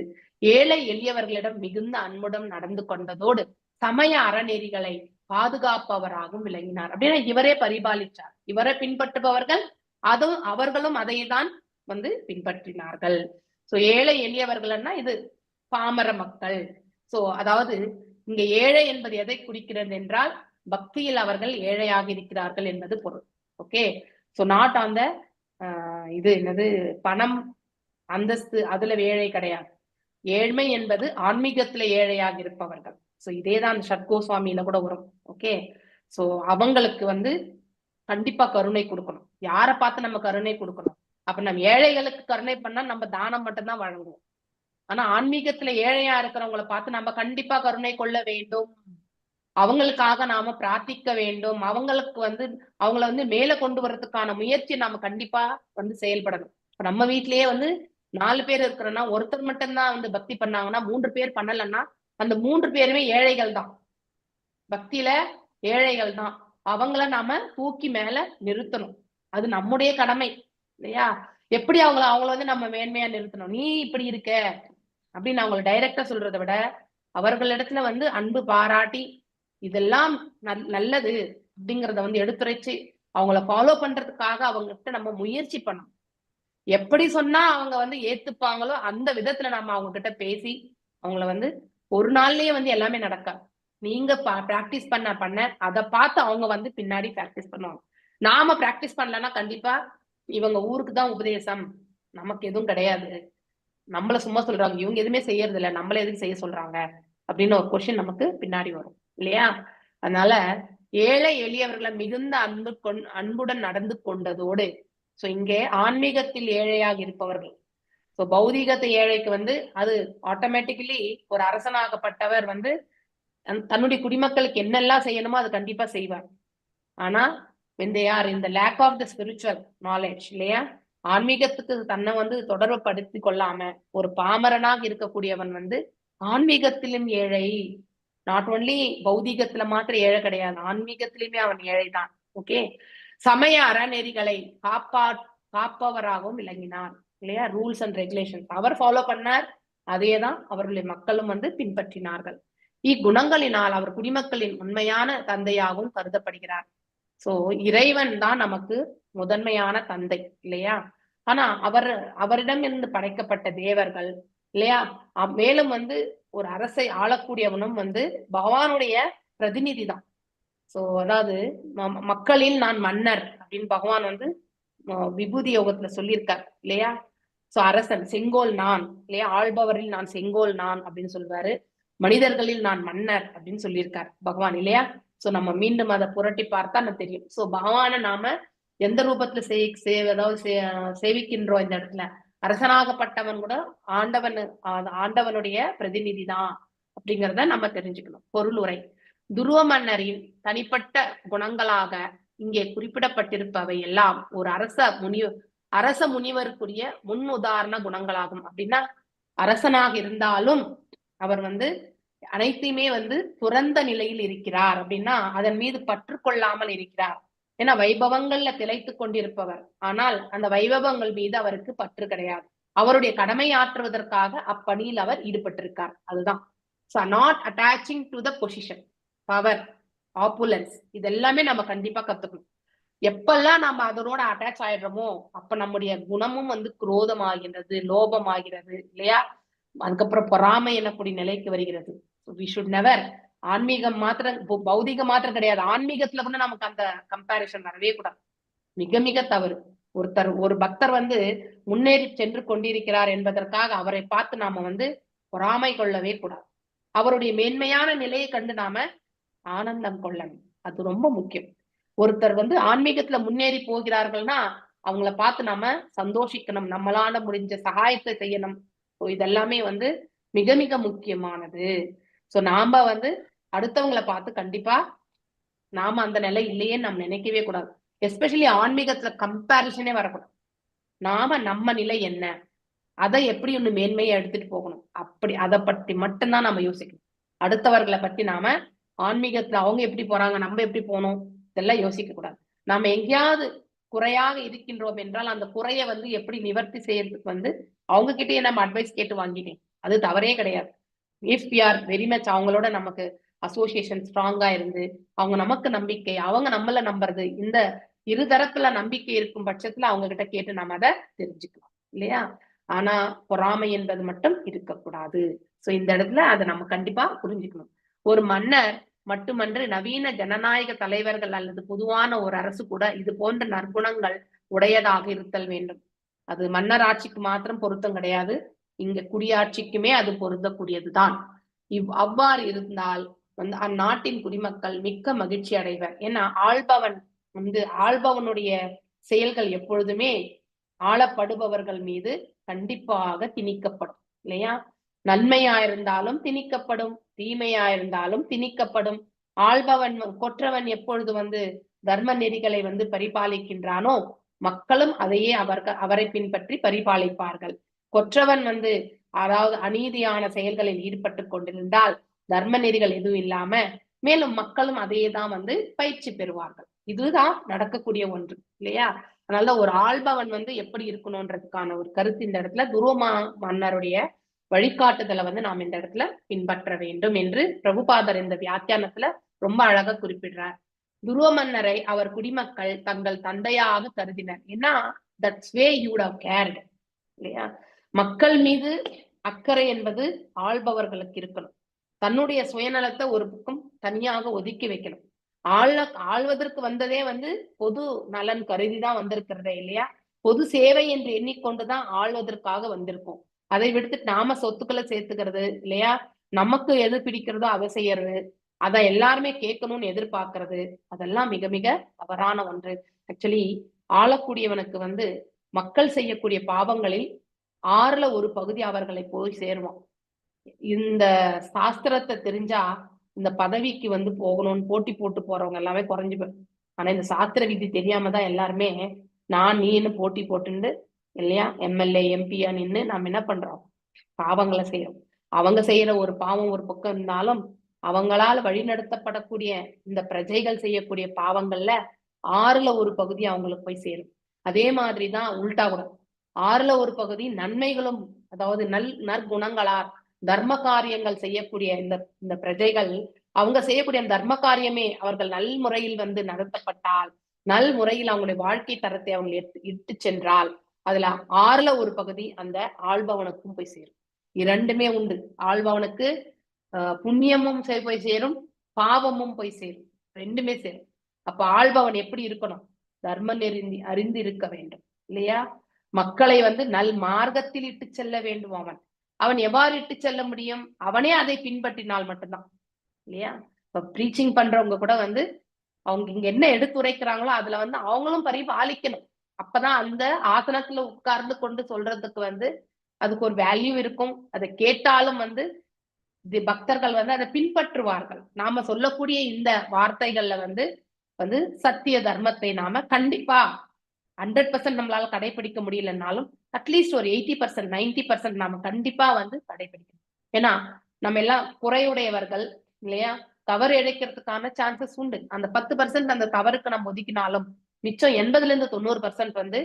S2: ஏழை எளியவர்களிடம் மிகுந்த அன்புடன் நடந்து கொண்டதோடு சமய அறநெறிகளை பாதுகாப்பவராகவும் விளங்கினார். அப்படின்னா இவரே பரிபாலிச்சார், இவரை பின்பற்றுபவர்கள் அவர்களும் அதை தான் வந்து பின்பற்றினார்கள். சோ ஏழை எளியவர்கள்னா இது பாமர மக்கள். சோ அதாவது இங்க ஏழை என்பது எதை குறிக்கிறது என்றால் பக்தியில் அவர்கள் ஏழையாக இருக்கிறார்கள் என்பது பொருள். Okay, so not on the இது என்னது பணம் அந்தஸ்து அதுல ஏழை கிடையாது. ஏழ்மை என்பது ஆன்மீகத்துல ஏழையாக இருப்பவர்கள். சோ இதேதான் ஷட்கோஸ்வாமியில கூட வரும். ஓகே, சோ அவங்களுக்கு வந்து கண்டிப்பா கருணை கொடுக்கணும். யாரை பார்த்து நம்ம கருணை கொடுக்கணும்? அப்ப நம்ம ஏழைகளுக்கு கருணை பண்ணா நம்ம தானம் மட்டும்தான் வழங்குவோம். ஆனா ஆன்மீகத்துல ஏழையா இருக்கிறவங்களை பார்த்து நம்ம கண்டிப்பா கருணை கொள்ள வேண்டும், அவங்களுக்காக நாம பிரார்த்திக்க வேண்டும், அவங்களுக்கு வந்து அவங்கள வந்து மேல கொண்டு வர்றதுக்கான முயற்சி நாம கண்டிப்பா வந்து செயல்படணும். இப்ப நம்ம வீட்லயே வந்து 4 பேர் இருக்கிறோம்னா ஒருத்தர் மட்டும்தான் வந்து பக்தி பண்ணாங்கன்னா 3 பேர் பண்ணலன்னா அந்த 3 பேருமே ஏழைகள் தான், பக்தியில ஏழைகள் தான். அவங்கள நாம தூக்கி மேல நிறுத்தணும், அது நம்முடைய கடமை இல்லையா. எப்படி அவங்கள வந்து நம்ம மேன்மையா நிறுத்தணும்? நீ இப்படி இருக்க அப்படின்னு அவங்களை டைரக்டா சொல்றதை விட அவர்களிடத்துல வந்து அன்பு பாராட்டி இதெல்லாம் நல்லது அப்படிங்கிறத வந்து எடுத்துரைச்சு அவங்கள ஃபாலோ பண்றதுக்காக அவங்ககிட்ட நம்ம முயற்சி பண்ணணும். எப்படி சொன்னா அவங்க வந்து ஏத்துப்பாங்களோ அந்த விதத்துல நம்ம அவங்க கிட்ட பேசி அவங்கள வந்து ஒரு நாள்லயே வந்து எல்லாமே நடக்காது. நீங்க பிராக்டிஸ் பண்ண அதை பார்த்து அவங்க வந்து பின்னாடி பிராக்டிஸ் பண்ணுவாங்க. நாம பிராக்டிஸ் பண்ணலன்னா கண்டிப்பா இவங்க ஊருக்கு தான் உபதேசம், நமக்கு எதுவும் கிடையாது, நம்மள சும்மா சொல்றாங்க, இவங்க எதுவுமே செய்யறது இல்லை, நம்மள எதுவும் செய்ய சொல்றாங்க அப்படின்னு ஒரு கொஸ்டின் நமக்கு பின்னாடி வரும் இல்லையா. அதனால ஏழை எளியவர்களை மிகுந்த அன்புடன் நடந்து கொண்டதோடு, சோ இங்கே ஆன்மீகத்தில் ஏழையாக இருப்பவர்கள், சோ பௌதீகத்தை ஏழைக்கு வந்து அது ஆட்டோமேட்டிக்கலி ஒரு அரசனாகப்பட்டவர் வந்து தன்னுடைய குடிமக்களுக்கு என்னெல்லாம் செய்யணுமோ அது கண்டிப்பா செய்வார். ஆனா when they are in the lack of the spiritual knowledge இல்லையா, ஆன்மீகத்துக்கு தன்னை வந்து தொடர்பு படுத்தி கொள்ளாம ஒரு பாமரனாக இருக்கக்கூடியவன் வந்து ஆன்மீகத்திலும் ஏழை. நாட் ஒன்லி பௌதீகத்துல மாத்திரம் ஏழை கிடையாது, ஆன்மீகத்திலுமே அவன் ஏழை தான். ஓகே, சமய அறநெறிகளை காப்பவராகவும் விளங்கினார் இல்லையா. ரூல்ஸ் அண்ட் ரெகுலேஷன்ஸ் அவர் ஃபாலோ பண்ணார், அதேதான் அவர்களுடைய மக்களும் வந்து பின்பற்றினார்கள். இக்குணங்களினால் அவர் குடிமக்களின் உண்மையான தந்தையாகவும் கருதப்படுகிறார். சோ இறைவன் தான் நமக்கு முதன்மையான தந்தை இல்லையா. ஆனா அவரிடம் இருந்து படைக்கப்பட்ட தேவர்கள் இல்லையா, மேலும் வந்து ஒரு அரசை ஆளக்கூடியவனும் வந்து பகவானுடைய பிரதிநிதி தான். சோ அதாவது மக்களில் நான் மன்னர் அப்படின்னு பகவான் வந்து விபூதி யோகத்துல சொல்லியிருக்கார் இல்லையா. சோ அரசன் செங்கோல் நான் இல்லையா, ஆள்பவரில் நான் செங்கோல் நான் அப்படின்னு சொல்வாரு. மனிதர்களில் நான் மன்னர் அப்படின்னு சொல்லியிருக்காரு பகவான் இல்லையா. சோ நம்ம மீண்டும் அதை புரட்டி பார்த்தா நமக்கு தெரியும். சோ பகவானை நாம எந்த ரூபத்துல சேவிக்கின்றோம் இந்த இடத்துல. அரசனாகப்பட்டவன் கூட ஆண்டவனுடைய பிரதிநிதி தான் அப்படிங்கிறத நம்ம தெரிஞ்சுக்கணும். பொருள் உரை. துருவ மன்னரின் தனிப்பட்ட குணங்களாக இங்கே குறிப்பிடப்பட்டிருப்பவை எல்லாம் ஒரு அரச முனிவருக்குரிய முன் உதாரண குணங்களாகும். அப்படின்னா அரசனாக இருந்தாலும் அவர் அனைத்தையுமே துறந்த நிலையில் இருக்கிறார் அப்படின்னா அதன் மீது பற்று கொள்ளாமல் இருக்கிறார். ஏன்னா வைபவங்கள்ல திளைத்து கொண்டிருப்பவர், ஆனால் அந்த வைபவங்கள் மீது அவருக்கு பற்று கிடையாது. அவருடைய கடமை ஆற்றுவதற்காக அப்பணியில் அவர் ஈடுபட்டிருக்கார். அதுதான் not attaching to the position, power, ambulance. இதெல்லாமே நம்ம கண்டிப்பா கத்துக்கணும். எப்பெல்லாம் நம்ம அதனோட அட்டாச் ஆயிடுறோமோ அப்ப நம்முடைய குணமும் குரோதமாகிறது, லோபமாகிறது இல்லையா. அதுக்கப்புறம் பொறாமை எனக்கூடிய நிலைக்கு வருகிறது. We should never. ஆன்மீகம் மாத்திரம், பௌதிகம் மாத்திரம் கிடையாது, ஆன்மீகத்துல கூட நமக்கு அந்த கம்பேரிசன் வரவே கூடாது. மிக மிக தவறு. ஒரு பக்தர் முன்னேறி சென்று கொண்டிருக்கிறார் என்பதற்காக அவரை பார்த்து நாம பொறாமை கொள்ளவே கூடாது. அவருடைய மேன்மையான நிலையை கண்டு நாம ஆனந்தம் கொள்ளணும். அது ரொம்ப முக்கியம். ஒருத்தர் ஆன்மீகத்துல முன்னேறி போகிறார்கள்னா அவங்கள பார்த்து நாம சந்தோஷிக்கணும், நம்மளால முடிஞ்ச சகாயத்தை செய்யணும். இதெல்லாமே மிக மிக முக்கியமானது. சோ நாம அடுத்தவங்களை பார்த்து கண்டிப்பா நாம அந்த நிலை இல்லையே நம்ம நினைக்கவே கூடாது. எஸ்பெஷலி ஆன்மீகத்துல கம்பேரிசனே வரக்கூடாது. நம்ம நிலை என்ன, அதை எப்படி ஒண்ணு மேன்மையை எடுத்துட்டு போகணும், அப்படி அதை பற்றி மட்டும்தான் நம்ம யோசிக்கணும். அடுத்தவர்களை பத்தி நாம ஆன்மீகத்துல அவங்க எப்படி போறாங்க, நம்ம எப்படி போகணும், இதெல்லாம் யோசிக்க கூடாது. நாம எங்கேயாவது குறையாக இருக்கின்றோம் என்றால் அந்த குறைய எப்படி நிவர்த்தி செய்யறதுக்கு அவங்க கிட்டயே நம்ம அட்வைஸ் கேட்டு வாங்கிட்டேன், அது தவறே கிடையாது. If we are very much அவங்களோட நமக்கு அசோசியேஷன் ஸ்ட்ராங்கா இருந்து அவங்க நமக்கு நம்பிக்கை, அவங்க நம்மள நம்புறது, இந்த இருதரத்துல நம்பிக்கை இருக்கும் பட்சத்துல அவங்க கிட்ட கேட்டு நம்ம அதை தெரிஞ்சுக்கலாம் இல்லையா. ஆனா பொறாமை என்பது மட்டும் இருக்கக்கூடாது. சோ இந்த இடத்துல அதை நம்ம கண்டிப்பா புரிஞ்சுக்கணும். ஒரு மன்னர் மட்டுமன்று நவீன ஜனநாயக தலைவர்கள் அல்லது பொதுவான ஒரு அரசு கூட இது போன்ற நற்குணங்கள் உடையதாக இருத்தல் வேண்டும். அது மன்னர் ஆட்சிக்கு மாத்திரம் பொருத்தம் கிடையாது, இங்க குடியாட்சிக்குமே அது பொருந்தக்கூடியதுதான். அவ்வாறு இருந்தால் அந்நாட்டின் குடிமக்கள் மிக்க மகிழ்ச்சி அடைவர். ஏன்னா ஆள்பவனுடைய செயல்கள் எப்பொழுதுமே ஆளப்படுபவர்கள் மீது கண்டிப்பாக திணிக்கப்படும் இல்லையா. நன்மையா இருந்தாலும் திணிக்கப்படும், தீமையா இருந்தாலும் திணிக்கப்படும். ஆள்பவன் கொற்றவன் எப்பொழுது தர்ம நெறிகளை பரிபாலிக்கின்றானோ மக்களும் அதையே அவரை பின்பற்றி பரிபாலிப்பார்கள். கொற்றவன் அதாவது அநீதியான செயல்களில் ஈடுபட்டு கொண்டிருந்தால் தர்ம நெறிகள் எதுவும் இல்லாம மேலும் மக்களும் அதையே தான் பயிற்சி பெறுவார்கள். இதுதான் நடக்கக்கூடிய ஒன்று இல்லையா. அதனால ஒரு ஆள்பவன் எப்படி இருக்கணும்ன்றதுக்கான ஒரு கருத்து இந்த இடத்துல துருவ மன்னருடைய வழிகாட்டுதலை நாம் இந்த இடத்துல பின்பற்ற வேண்டும் என்று பிரபுபாதர் இந்த வியாக்கியானத்துல ரொம்ப அழகா குறிப்பிடுறார். துருவ மன்னரை அவர் குடிமக்கள் தங்கள் தந்தையாக கருதினர். ஏன்னா that's way you would have cared இல்லையா. மக்கள் மீது அக்கறை என்பது ஆள்பவர்களுக்கு இருக்கணும். தன்னுடைய சுயநலத்தை ஒரு பக்கம் தனியாக ஒதுக்கி வைக்கணும். ஆள்வதற்கு வந்ததே பொது நலன் கருதிதான் வந்திருக்கிறதே இல்லையா. பொது சேவை என்று எண்ணிக்கொண்டுதான் ஆள்வதற்காக வந்திருக்கோம். அதை விடுத்துட்டு நாம சொத்துக்களை சேர்த்துக்கிறது இல்லையா, நமக்கு எது பிடிக்கிறதோ அதை செய்யறது, அதை எல்லாருமே கேட்கணும்னு எதிர்பார்க்கறது, அதெல்லாம் மிக மிக தவறான ஒன்று. ஆக்சுவலி ஆளக்கூடியவனுக்கு மக்கள் செய்யக்கூடிய பாவங்களில் 6ல் 1 பகுதி அவர்களை போய் சேருவான். இந்த சாஸ்திரத்தை தெரிஞ்சா இந்த பதவிக்கு போகணும்னு போட்டி போட்டு போறவங்க எல்லாமே குறைஞ்சு போய். ஆனா இந்த சாஸ்திர விதி தெரியாம தான் எல்லாருமே நான் நீன்னு போட்டி போட்டுண்டு இல்லையா எம்எல்ஏ எம்பியா நின்று நாம் என்ன பண்றோம், பாவங்களை செய்யறோம். அவங்க செய்யற ஒரு பாவம் ஒரு பக்கம் இருந்தாலும் அவங்களால வழிநடத்தப்படக்கூடிய இந்த பிரஜைகள் செய்யக்கூடிய பாவங்கள்ல 6ல் 1 பகுதி அவங்களுக்கு போய் சேரும். அதே மாதிரிதான் உள்டா கூட 6ல் 1 பகுதி நன்மைகளும், அதாவது நற்குணங்களால் தர்ம காரியங்கள் செய்யக்கூடிய இந்த பிரஜைகள் அவங்க செய்யக்கூடிய தர்ம காரியமே அவர்கள் நல் முறையில் நடத்தப்பட்டால், நல் முறையில் அவங்களுடைய வாழ்க்கை தரத்தை அவங்க இட்டு சென்றால் அதுல 6ல் 1 பகுதி அந்த ஆள்பவனுக்கும் போய் சேரும். இரண்டுமே உண்டு. ஆள்பவனுக்கு புண்ணியமும் போய் சேரும், பாவமும் போய் சேரும், ரெண்டுமே சேரும். அப்ப ஆள்பவன் எப்படி இருக்கணும், தர்ம நெறி அறிந்து இருக்க வேண்டும் இல்லையா. மக்களை வந்து நல் மார்க்கத்தில் இட்டு செல்ல வேண்டும். அவன் எவ்வாறு இட்டு செல்ல முடியும்? அவனே அதை பின்பற்றினால் மட்டும்தான் இல்லையா? இப்ப ப்ரீச்சிங் பண்றவங்க கூட வந்து அவங்க இங்க என்ன எடுத்துரைக்கிறாங்களோ அதுல வந்து அவங்களும் பரிபாலிக்கணும். அப்பதான் அந்த ஆசனத்துல உட்கார்ந்து கொண்டு சொல்றதுக்கு வந்து அதுக்கு ஒரு வேல்யூ இருக்கும். அதை கேட்டாலும் வந்து பக்தர்கள் வந்து அதை பின்பற்றுவார்கள். நாம சொல்லக்கூடிய இந்த வார்த்தைகள்ல வந்து வந்து சத்திய தர்மத்தை நாம கண்டிப்பா 100% நம்மளால கடைபிடிக்க முடியலன்னாலும் அட்லீஸ்ட் ஒரு 80% 90% நாம கண்டிப்பா வந்து கடைபிடிக்கணும். ஏன்னா நம்ம எல்லாம் குறையுடையவர்கள் இல்லையா? தவறு இழைக்கிறதுக்கான சான்சஸ் உண்டு. அந்த 10% அந்த தவறுக்கு நம்ம ஒதுக்கினாலும் மிச்சம் 80% வந்து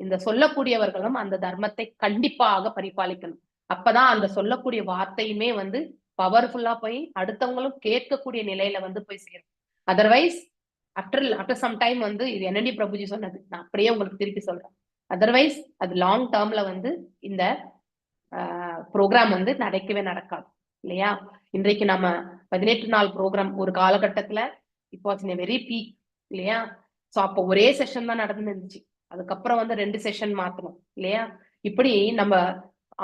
S2: இந்த சொல்லக்கூடியவர்களும் அந்த தர்மத்தை கண்டிப்பாக பரிபாலிக்கணும். அப்பதான் அந்த சொல்லக்கூடிய வார்த்தையுமே வந்து பவர்ஃபுல்லா போய் அடுத்தவங்களும் கேட்கக்கூடிய நிலையில வந்து போய் சேரும். அதர்வைஸ் ஆஃப்டர் சம் டைம் வந்து இது NND பிரபுஜி சொன்னது, நான் அப்படியே உங்களுக்கு திருப்பி சொல்றேன். அதர்வைஸ் அது லாங் டேர்ம்ல வந்து இந்த ப்ரோக்ராம் வந்து நடக்காது இல்லையா? இன்றைக்கு நம்ம 18 நாள் ப்ரோக்ராம் ஒரு காலகட்டத்துல இப்போ வெரி பீக் இல்லையா? சோ அப்போ ஒரே செஷன் தான் நடந்துருந்துச்சு. அதுக்கப்புறம் வந்து 2 செஷன் மாத்தணும் இல்லையா? இப்படி நம்ம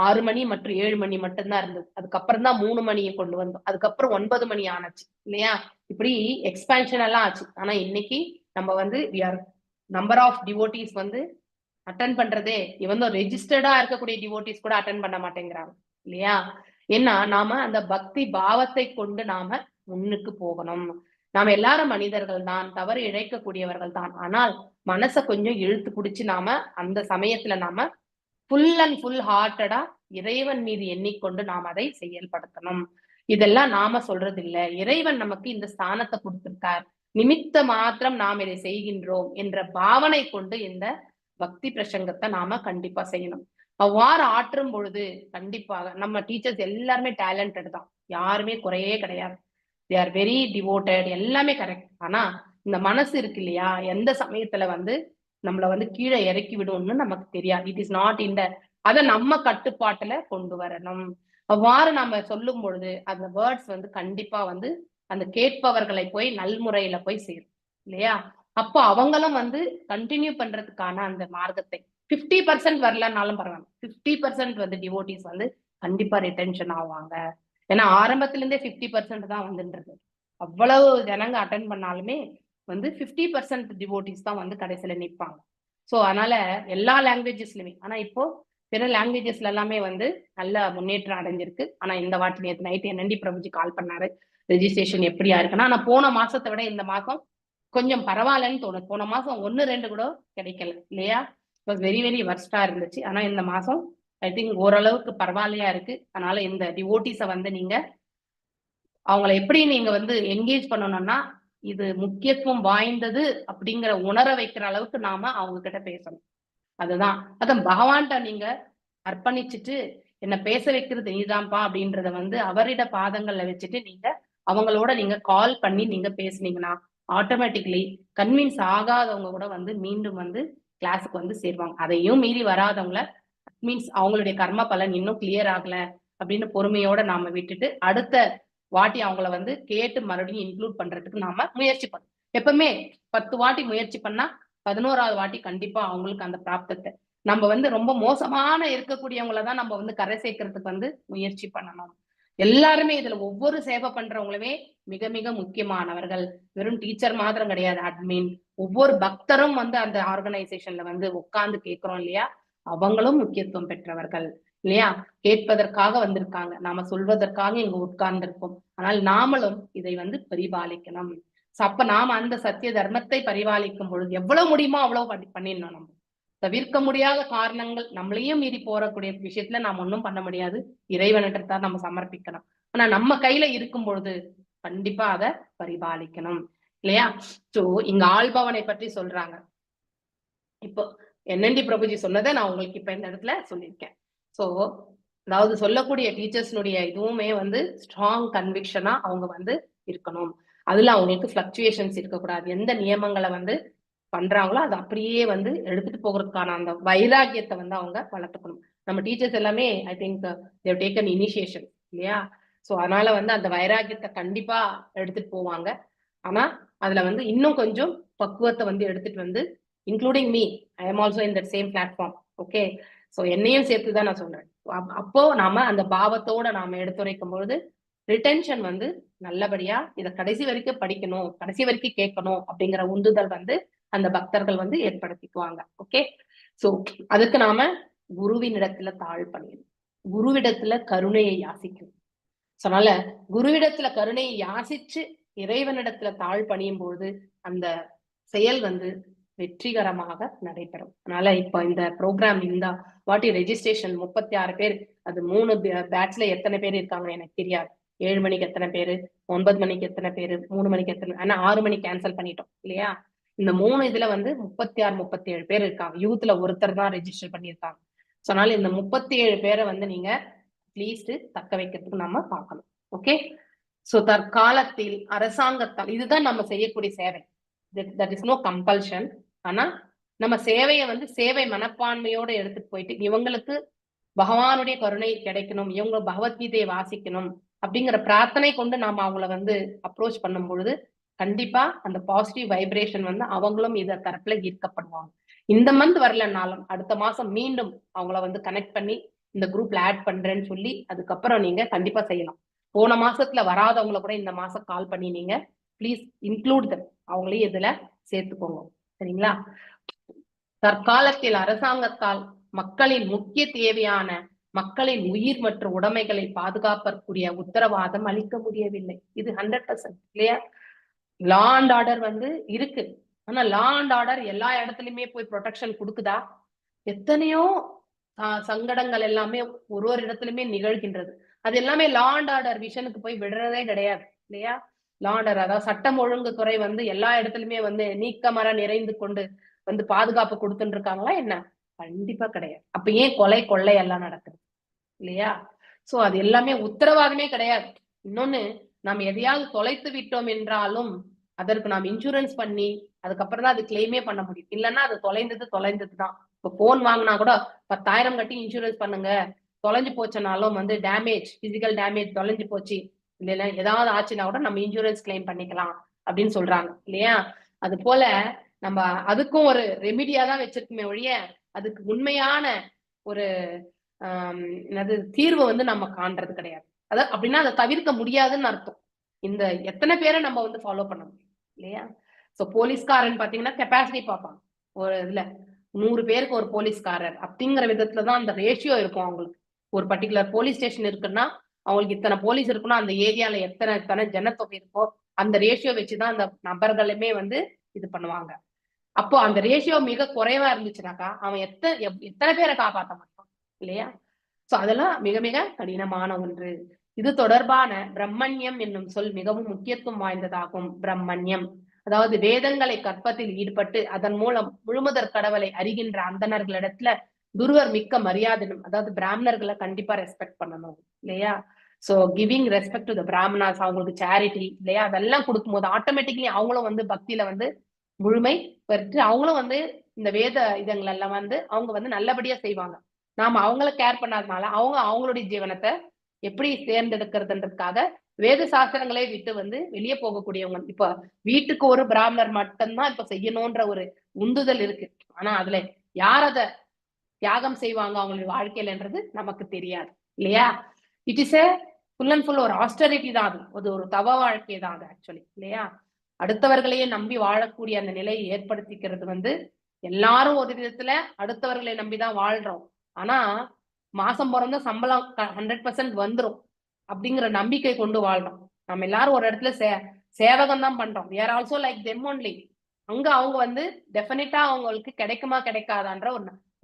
S2: 6 மணி மற்றும் 7 மணி மட்டும்தான் இருந்தது. அதுக்கப்புறம் தான் 3 மணியை கொண்டு வந்தோம். அதுக்கப்புறம் 9 மணி ஆனச்சு இல்லையா? இப்படி எக்ஸ்பேன்ஷன் எல்லாம் ஆச்சு. ஆனா இன்னைக்கு நம்ம வந்து நம்பர் ஆஃப் டிவோட்டிஸ் வந்து அட்டன் பண்றதே இவன் ரெஜிஸ்டர்டா இருக்கக்கூடிய டிவோட்டிஸ் கூட அட்டன் பண்ண மாட்டேங்கிறாங்க இல்லையா? ஏன்னா நாம அந்த பக்தி பாவத்தை கொண்டு நாம முன்னுக்கு போகணும். நாம எல்லாரும் மனிதர்கள் தான், தவறு இழைக்கக்கூடியவர்கள் தான். ஆனால் மனசை கொஞ்சம் இழுத்து பிடிச்சு நாம அந்த சமயத்துல நாம ஃபுல் அண்ட் ஃபுல் ஹார்ட்டடா இறைவன் மீது எண்ணிக்கொண்டு நாம் அதை செயல்படுத்தணும். இதெல்லாம் நாம சொல்றது இல்ல, இறைவன் நமக்கு இந்த ஸ்தானத்தை கொடுத்திருக்கார், நிமித்த மாத்திரம் நாம் இதை செய்கின்றோம் என்ற பாவனை கொண்டு இந்த பக்தி பிரசங்கத்தை நாம கண்டிப்பா செய்யணும். அவ்வாறு ஆற்றும் பொழுது கண்டிப்பாக நம்ம டீச்சர்ஸ் எல்லாருமே டேலண்டட் தான், யாருமே குறையே கிடையாது. தே ஆர் வெரி டிவோட்டட், எல்லாமே கரெக்ட். ஆனா இந்த மனசு இருக்கு இல்லையா, எந்த சமயத்துல வந்து நம்மள வந்து கீழே இறக்கி விடும்னு நமக்கு தெரியாது. இட் இஸ் நாட் இந்த அதை நம்ம கட்டுப்பாட்டுல கொண்டு வரணும். அவ்வாறு நம்ம சொல்லும் பொழுது அந்த வேர்ட்ஸ் வந்து கண்டிப்பா வந்து அந்த கேட்பவர்களை போய் நல்முறையில போய் சேரும் இல்லையா? அப்போ அவங்களும் வந்து கண்டினியூ பண்றதுக்கான அந்த மார்க்கத்தை 50% வரலன்னாலும் பரவாயில்ல, 50% வந்து டிவோட்டிஸ் வந்து கண்டிப்பா ரிட்டென்ஷன் ஆவாங்க. ஏன்னா ஆரம்பத்துல இருந்தே 50% தான் வந்துன்றது. அவ்வளவு ஜனங்க அட்டன் பண்ணாலுமே வந்து 50% டிவோட்டிஸ் தான் வந்து கடைசியில நிற்பாங்க. ஸோ அதனால எல்லா லாங்குவேஜஸ்லயுமே, ஆனா இப்போ பிற லாங்குவேஜஸ்ல எல்லாமே வந்து நல்ல முன்னேற்றம் அடைஞ்சிருக்கு. ஆனா இந்த வாட்டி நேற்று நைட் NND பிரபுஜி கால் பண்ணாரு, ரெஜிஸ்ட்ரேஷன் எப்படியா இருக்குன்னா, ஆனா போன மாசத்தை விட இந்த மாசம் கொஞ்சம் பரவாயில்லன்னு தோணுது. போன மாசம் 1-2 கூட கிடைக்கல இல்லையா? வெரி வெரி வர்ஸ்டா இருந்துச்சு. ஆனா இந்த மாசம் ஐ திங்க் ஓரளவுக்கு பரவாயில்லையா இருக்கு. அதனால இந்த டிவோட்டிஸை வந்து நீங்க அவங்களை எப்படி நீங்க வந்து என்கேஜ் பண்ணணும்னா, இது முக்கியத்துவம் வாய்ந்தது அப்படிங்கிற உணர வைக்கிற அளவுக்கு நாம அவங்க கிட்ட பேசணும். அதுதான் அதான் பகவான்கிட்ட நீங்க அர்ப்பணிச்சுட்டு என்ன பேச வைக்கிறது நீதான்ப்பா அப்படின்றத வந்து அவரிட பாதங்கள்ல வச்சுட்டு நீங்க அவங்களோட நீங்க கால் பண்ணி நீங்க பேசுனீங்கன்னா ஆட்டோமேட்டிக்லி கன்வின்ஸ் ஆகாதவங்க கூட வந்து மீண்டும் வந்து கிளாஸுக்கு வந்து சேருவாங்க. அதையும் மீறி வராதவங்கள மீன்ஸ் அவங்களுடைய கர்ம பலன் இன்னும் கிளியர் ஆகல அப்படின்னு பொறுமையோட நாம விட்டுட்டு அடுத்த வாட்டி அவங்கள வந்து கேட்டு மறுபடியும் இன்க்ளூட் பண்றதுக்கு நாம முயற்சி பண்ணணும். எப்பவுமே 10 வாட்டி முயற்சி பண்ணா 11வது வாட்டி கண்டிப்பா அவங்களுக்கு அந்த பிராப்தத்தை நம்ம வந்து ரொம்ப மோசமான இருக்கக்கூடியவங்களதான் நம்ம வந்து கரை சேர்க்கறதுக்கு வந்து முயற்சி பண்ணணும். எல்லாருமே இதுல ஒவ்வொரு சேவை பண்றவங்களுமே மிக மிக முக்கியமானவர்கள். வெறும் டீச்சர் மாத்திரம் கிடையாது, அட்மின் ஒவ்வொரு பக்தரும் வந்து அந்த ஆர்கனைசேஷன்ல வந்து உட்கார்ந்து கேட்கிறோம் இல்லையா, அவங்களும் முக்கியத்துவம் பெற்றவர்கள் இல்லையா? கேட்பதற்காக வந்திருக்காங்க, நாம சொல்வதற்காக இங்க உட்கார்ந்து இருக்கோம். ஆனால் நாமளும் இதை வந்து பரிபாலிக்கணும். அப்ப நாம அந்த சத்திய தர்மத்தை பரிபாலிக்கும் பொழுது எவ்வளவு முடியுமோ அவ்வளவு பண்ணிடணும். நம்ம தவிர்க்க முடியாத காரணங்கள் நம்மளையும் மீறி போறக்கூடிய விஷயத்துல நாம் ஒன்றும் பண்ண முடியாது, இறைவனிடத்தான் நம்ம சமர்ப்பிக்கணும். ஆனா நம்ம கையில இருக்கும் பொழுது கண்டிப்பா அதை பரிபாலிக்கணும் இல்லையா? சோ இங்க ஆள்பவனை பற்றி சொல்றாங்க. இப்போ NND பிரபுஜி சொன்னதை நான் உங்களுக்கு இப்ப இந்த இடத்துல சொல்லியிருக்கேன். சோ அதாவது சொல்லக்கூடிய டீச்சர்ஸ்னுடைய இதுவுமே வந்து ஸ்ட்ராங் கன்விக்ஷனா அவங்க வந்து இருக்கணும். அதுல அவங்களுக்கு பிளக்சுவேஷன்ஸ் இருக்கக்கூடாது. எந்த நியமங்களை வந்து பண்றாங்களோ அதை அப்படியே வந்து எடுத்துட்டு போகிறதுக்கான அந்த வைராகியத்தை வந்து அவங்க வளர்த்துக்கணும். நம்ம டீச்சர்ஸ் எல்லாமே I think they've taken initiation இல்லையா? ஸோ அதனால வந்து அந்த வைராகியத்தை கண்டிப்பா எடுத்துட்டு போவாங்க. ஆனா அதுல வந்து இன்னும் கொஞ்சம் பக்குவத்தை வந்து எடுத்துட்டு வந்து including me, I am also in that same platform. Okay, so என்னையும் சேர்த்துதான் நான் சொல்றேன். அப்போ நாம அந்த பாவத்தோட நாம எடுத்துரைக்கும் பொழுது ரிட்டென்ஷன் வந்து நல்லபடியா இத கடைசி வரைக்கும் படிக்கணும், கடைசி வரைக்கும் கேட்கணும் அப்படிங்கிற உந்துதல் வந்து அந்த பக்தர்கள் வந்து ஏற்படுத்திக்குவாங்க. ஓகே, சோ அதுக்கு நாம குருவின் இடத்துல தாழ் பண்ணிடணும், குருவிடத்துல கருணையை யாசிக்கணும். அதனால குருவிடத்துல கருணையை யாசிச்சு இறைவனிடத்துல தாழ் பணியும் பொழுது அந்த செயல் வந்து வெற்றிகரமாக நடைபெறும். அதனால இப்ப இந்த ப்ரோக்ராம் இந்த வாட்டி ரெஜிஸ்ட்ரேஷன் 36 பேர், அது 3 பேட்ச்ல எத்தனை பேர் இருக்காங்கன்னு எனக்கு தெரியாது. 7 மணிக்கு எத்தனை பேரு, 9 மணிக்கு எத்தனை பேரு, 3 மணிக்கு எத்தனை, ஆனா 6 மணிக்கு கேன்சல் பண்ணிட்டோம் இல்லையா. இந்த 3 இதுல வந்து 36 37 பேர் இருக்காங்க. யூத்ல ஒருத்தர் தான் ரெஜிஸ்டர் பண்ணியிருக்காங்க. அதனால இந்த 37 பேரை வந்து நீங்க அட்லீஸ்ட் தக்க வைக்கிறதுக்கு நம்ம பார்க்கணும். ஓகே, சோ தற்காலத்தில் அரசாங்கத்தால் இதுதான் நம்ம செய்யக்கூடிய சேவை. That is no compulsion. ஆனா நம்ம சேவையை வந்து சேவை மனப்பான்மையோட எடுத்துட்டு போயிட்டு இவங்களுக்கு பகவானுடைய கருணை கிடைக்கணும், இவங்க பகவத்கீதையை வாசிக்கணும் அப்படிங்கிற பிரார்த்தனை கொண்டு நாம அவங்கள வந்து அப்ரோச் பண்ணும் பொழுது கண்டிப்பா அந்த பாசிட்டிவ் வைப்ரேஷன் வந்து அவங்களும் இத தரப்புல ஈர்க்கப்படுவாங்க. இந்த மந்த் வரலனாலும் அடுத்த மாசம் மீண்டும் அவங்கள வந்து கனெக்ட் பண்ணி இந்த குரூப்ல ஆட் பண்றேன்னு சொல்லி அதுக்கப்புறம் நீங்க கண்டிப்பா செய்யலாம். போன மாசத்துல வராதவங்கள கூட இந்த மாசம் கால் பண்ணி நீங்க ப்ளீஸ் இன்க்ளூட் தம், அவங்களையும் இதுல சேர்த்துக்கோங்க. சரிங்களா. தற்காலத்தில் அரசாங்கத்தால் மக்களின் முக்கிய தேவையான மக்களின் உயிர் மற்றும் உடைமைகளை பாதுகாப்பதற்குரிய உத்தரவாதம் அளிக்க முடியவில்லை. இது 100% இல்லையா. லா அண்ட் ஆர்டர் வந்து இருக்கு, ஆனா லா அண்ட் ஆர்டர் எல்லா இடத்துலயுமே போய் ப்ரொடெக்ஷன் கொடுக்குதா? எத்தனையோ சங்கடங்கள் எல்லாமே ஒரு இடத்துலயுமே நிகழ்கின்றது. அது எல்லாமே லா அண்ட் ஆர்டர் விஷனுக்கு போய் விடுறதே கிடையாது இல்லையா. லா அண்ட் ஆர்டர் அதாவது சட்டம் ஒழுங்கு துறை வந்து எல்லா இடத்துலயுமே வந்து நீக்கமர நிறைந்து கொண்டு வந்து பாதுகாப்பு கொடுத்துட்டு இருக்காங்களா என்ன? கண்டிப்பா கிடையாது. அப்ப ஏன் கொலை கொள்ளை எல்லாம் நடக்குது இல்லையா. சோ அது எல்லாமே உத்தரவாதமே கிடையாது. இன்னொன்னு, நாம் எதையாவது தொலைத்து விட்டோம் என்றாலும் அதற்கு நாம் இன்சூரன்ஸ் பண்ணி அதுக்கப்புறம் தான் அது கிளைமே பண்ண முடியும். இல்லைன்னா அது தொலைந்ததுதான். இப்ப போன் வாங்கினா கூட 10,000 கட்டி இன்சூரன்ஸ் பண்ணுங்க, தொலைஞ்சு போச்சுனாலும் வந்து டேமேஜ், பிசிக்கல் டேமேஜ் தொலைஞ்சு போச்சு இல்லைன்னா ஏதாவது ஆச்சுன்னா கூட நம்ம இன்சூரன்ஸ் கிளைம் பண்ணிக்கலாம் அப்படின்னு சொல்றாங்க இல்லையா. அது போல நம்ம அதுக்கும் ஒரு ரெமிடியா தான் வச்சிருக்குமே ஒழிய அதுக்கு உண்மையான ஒரு என்னது தீர்வு வந்து நம்ம காண்றது கிடையாது. அதாவது அப்படின்னா அதை தவிர்க்க முடியாதுன்னு அர்த்தம். இந்த எத்தனை பேரை நம்ம வந்து ஃபாலோ பண்ண முடியும் இல்லையா. சோ போலீஸ்காரன் பாத்தீங்கன்னா கெப்பாசிட்டி பார்ப்பாங்க. ஒரு இதுல 100 பேருக்கு ஒரு போலீஸ்காரர் அப்படிங்கிற விதத்துலதான் அந்த ரேஷியோ இருக்கும். அவங்களுக்கு ஒரு பர்டிகுலர் போலீஸ் ஸ்டேஷன் இருக்குன்னா அவங்களுக்கு இத்தனை போலீஸ் இருக்குன்னா அந்த ஏரியால எத்தனை ஜனத்தொகை இருக்கோ அந்த ரேஷியோ வச்சுதான் அந்த நபர்களுமே வந்து இது பண்ணுவாங்க. அப்போ அந்த ரேஷியோ மிக குறைவா இருந்துச்சுனாக்கா அவன் எத்தனை பேரை காப்பாற்ற மாட்டான் இல்லையா. சோ அதெல்லாம் மிக மிக கடினமான ஒன்று. இது தொடர்பான பிரம்மண்யம் என்னும் சொல் மிகவும் முக்கியத்துவம் வாய்ந்ததாகும். பிரம்மண்யம் அதாவது வேதங்களை கற்பதில் ஈடுபட்டு அதன் மூலம் முழுமுதற் கடவுளை அறிகின்ற அந்தணர்களிடத்துல துருவர் மிக்க மரியாதையும், அதாவது பிராமணர்களை கண்டிப்பா ரெஸ்பெக்ட் பண்ணணும் இல்லையா. So giving respect to the Brahmanas, அவங்களுக்கு சேரிட்டி இல்லையா, அதெல்லாம் கொடுக்கும்போது ஆட்டோமேட்டிக்லி அவங்களும் வந்து பக்தியில வந்து முழுமை பெற்று அவங்களும் வந்து இந்த வேத இதங்கள் எல்லாம் வந்து அவங்க வந்து நல்லபடியா செய்வாங்க. நாம அவங்கள கேர் பண்ணாதனால அவங்க அவங்களுடைய ஜீவனத்தை எப்படி தேர்ந்தெடுக்கிறதுன்றதுக்காக வேத சாஸ்திரங்களே விட்டு வந்து வெளியே போகக்கூடியவங்க. இப்ப வீட்டுக்கு ஒரு பிராமணர் மட்டும்தான் இப்ப செய்யணும்ன்ற ஒரு உந்துதல் இருக்கு. ஆனா அதுல யார் அதை தியாகம் செய்வாங்க அவங்களுடைய வாழ்க்கையிலன்றது நமக்கு தெரியாது இல்லையா. It is a full and full ஒரு ஆஸ்டரிட்டி தான், அது ஒரு தவ வாழ்க்கை தான் அது ஆக்சுவலி இல்லையா. அடுத்தவர்களையே நம்பி வாழக்கூடிய அந்த நிலையை ஏற்படுத்திக்கிறது வந்து எல்லாரும் ஒரு விதத்துல அடுத்தவர்களை நம்பிதான் வாழ்றோம். ஆனா மாசம் பிறந்த சம்பளம் 100% வந்துரும் அப்படிங்கிற நம்பிக்கை கொண்டு வாழ்றோம். நம்ம எல்லாரும் ஒரு இடத்துல சேவகம் தான் பண்றோம். we are also like them only. அங்க அவங்க வந்து டெஃபினட்டா அவங்களுக்கு கிடைக்குமா கிடைக்காதான்ற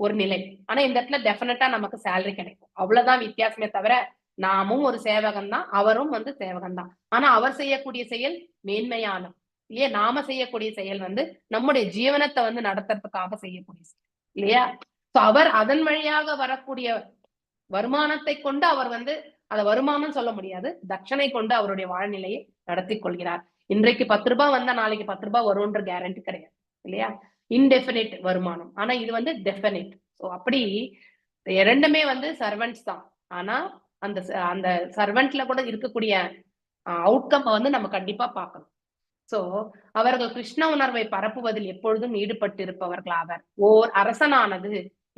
S2: ஒரு நிலை. ஆனா இந்த இடத்துல டெஃபினட்டா நமக்கு சேலரி கிடைக்கும், அவ்வளவுதான் வித்தியாசமே தவிர நாமும் ஒரு சேவகம் தான், அவரும் வந்து சேவகம் தான். ஆனா அவர் செய்யக்கூடிய செயல் மேன்மையான இல்லையா, நாம செய்யக்கூடிய செயல் வந்து நம்முடைய ஜீவனத்தை வந்து நடத்துறதுக்காக செய்யக்கூடிய இல்லையா. சோ அவர் அதன் வழியாக வரக்கூடிய வருமானத்தை கொண்டு அவர் வந்து அதை வருமானம் சொல்ல முடியாது, தட்சணை கொண்டு அவருடைய வாழ்நிலையை நடத்தி கொள்கிறார். இன்றைக்கு 10 ரூபாய் வந்தா நாளைக்கு 10 ரூபாய் வரும்ன்ற கேரண்டி கிடையாது இல்லையா. இன்டெஃபினிட் வருமானம், ஆனா இது வந்து டெஃபினிட். ஸோ அப்படி இரண்டுமே வந்து சர்வெண்ட்ஸ் தான். ஆனா அந்த அந்த சர்வெண்ட்ல கூட இருக்கக்கூடிய அவுட்கம் வந்து நம்ம கண்டிப்பா பார்க்கணும். சோ அவர்கள் கிருஷ்ண உணர்வை பரப்புவதில் எப்பொழுதும் ஈடுபட்டு இருப்பவர்கள் ஆவர். ஓர் அரசனானது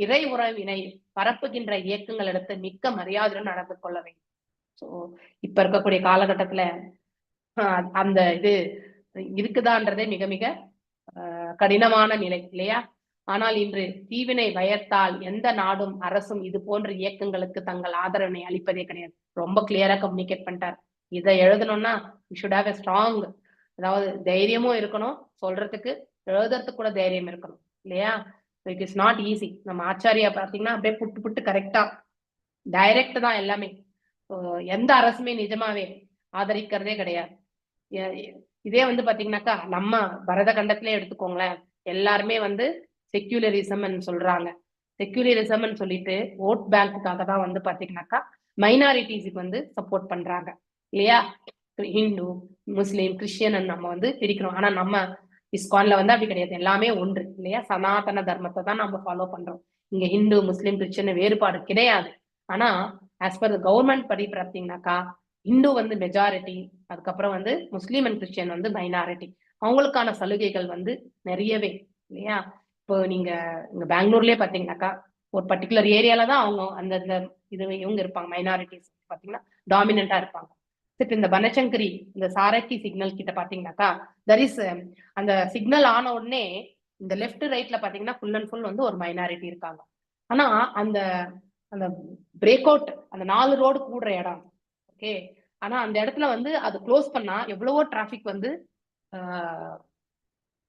S2: இறை உறவினை பரப்புகின்ற இயக்கங்கள் எடுத்து மிக்க மரியாதையுடன் நடந்து கொள்ள வேண்டும். ஸோ இப்ப இருக்கக்கூடிய காலகட்டத்துல அந்த இது இருக்குதான்றதே மிக மிக கடினமான நிலை இல்லையா? ஆனால் இன்று தீவினை பயத்தால் எந்த நாடும் அரசும் இது போன்ற இயக்கங்களுக்கு தங்கள் ஆதரவினை அளிப்பதே கிடையாது. ரொம்ப கிளியரா கம்யூனிகேட் பண்ணிட்டார். இதை எழுதணும்னா you should have a strong, அதாவது தைரியமும் இருக்கணும், சொல்றதுக்கு எழுதுறதுக்கு கூட தைரியம் இருக்கணும் இல்லையா? It is not easy. நம்ம ஆச்சாரியா பாத்தீங்கன்னா அப்படியே புட்டு புட்டு கரெக்டா டைரக்ட் தான் எல்லாமே. எந்த அரசுமே நிஜமாவே ஆதரிக்கிறதே கிடையாது. இதே வந்து பாத்தீங்கன்னாக்கா நம்ம பரத கண்டத்திலே எடுத்துக்கோங்களேன், எல்லாருமே வந்து செக்யூலரிசம் சொல்றாங்க. செக்யூலரிசம் சொல்லிட்டு ஓட் பேங்க்குக்காக தான் வந்து பாத்தீங்கன்னாக்கா மைனாரிட்டிஸுக்கு வந்து சப்போர்ட் பண்றாங்க இல்லையா? ஹிந்து, முஸ்லீம், கிறிஸ்டியன் நம்ம வந்து பிரிக்கிறோம். ஆனா நம்ம இஸ்கான்ல வந்து அப்படி கிடையாது, எல்லாமே ஒன்று இல்லையா? சனாதன தர்மத்தை தான் நம்ம ஃபாலோ பண்றோம். இங்க ஹிந்து, முஸ்லீம், கிறிஸ்டியன் வேறுபாடு கிடையாது. ஆனா ஆஸ் பர் கவர்மெண்ட் படி பார்த்தீங்கன்னாக்கா இந்து வந்து மெஜாரிட்டி, அதுக்கப்புறம் வந்து முஸ்லீம் அண்ட் கிறிஸ்டியன் வந்து மைனாரிட்டி. அவங்களுக்கான சலுகைகள் வந்து நிறையவே இல்லையா? இப்போ நீங்க இங்க பெங்களூர்லயே பாத்தீங்கன்னாக்கா ஒரு பர்டிகுலர் ஏரியால தான் அவங்க அந்த இது இவங்க இருப்பாங்க, மைனாரிட்டிஸ் பாத்தீங்கன்னா டாமினண்டா இருப்பாங்க. இப்போ இந்த பனசங்கரி இந்த சாரக்கி சிக்னல் கிட்ட பாத்தீங்கன்னாக்கா தர் இஸ் அந்த சிக்னல் ஆன உடனே இந்த லெஃப்ட் ரைட்ல பாத்தீங்கன்னா ஃபுல் அண்ட் ஃபுல் வந்து ஒரு மைனாரிட்டி இருக்காங்க. ஆனா அந்த அந்த பிரேக் அவுட் அந்த 4 ரோடு கூடுற இடம் ஓகே. ஆனா அந்த இடத்துல வந்து அது க்ளோஸ் பண்ணா எவ்வளவோ டிராபிக் வந்து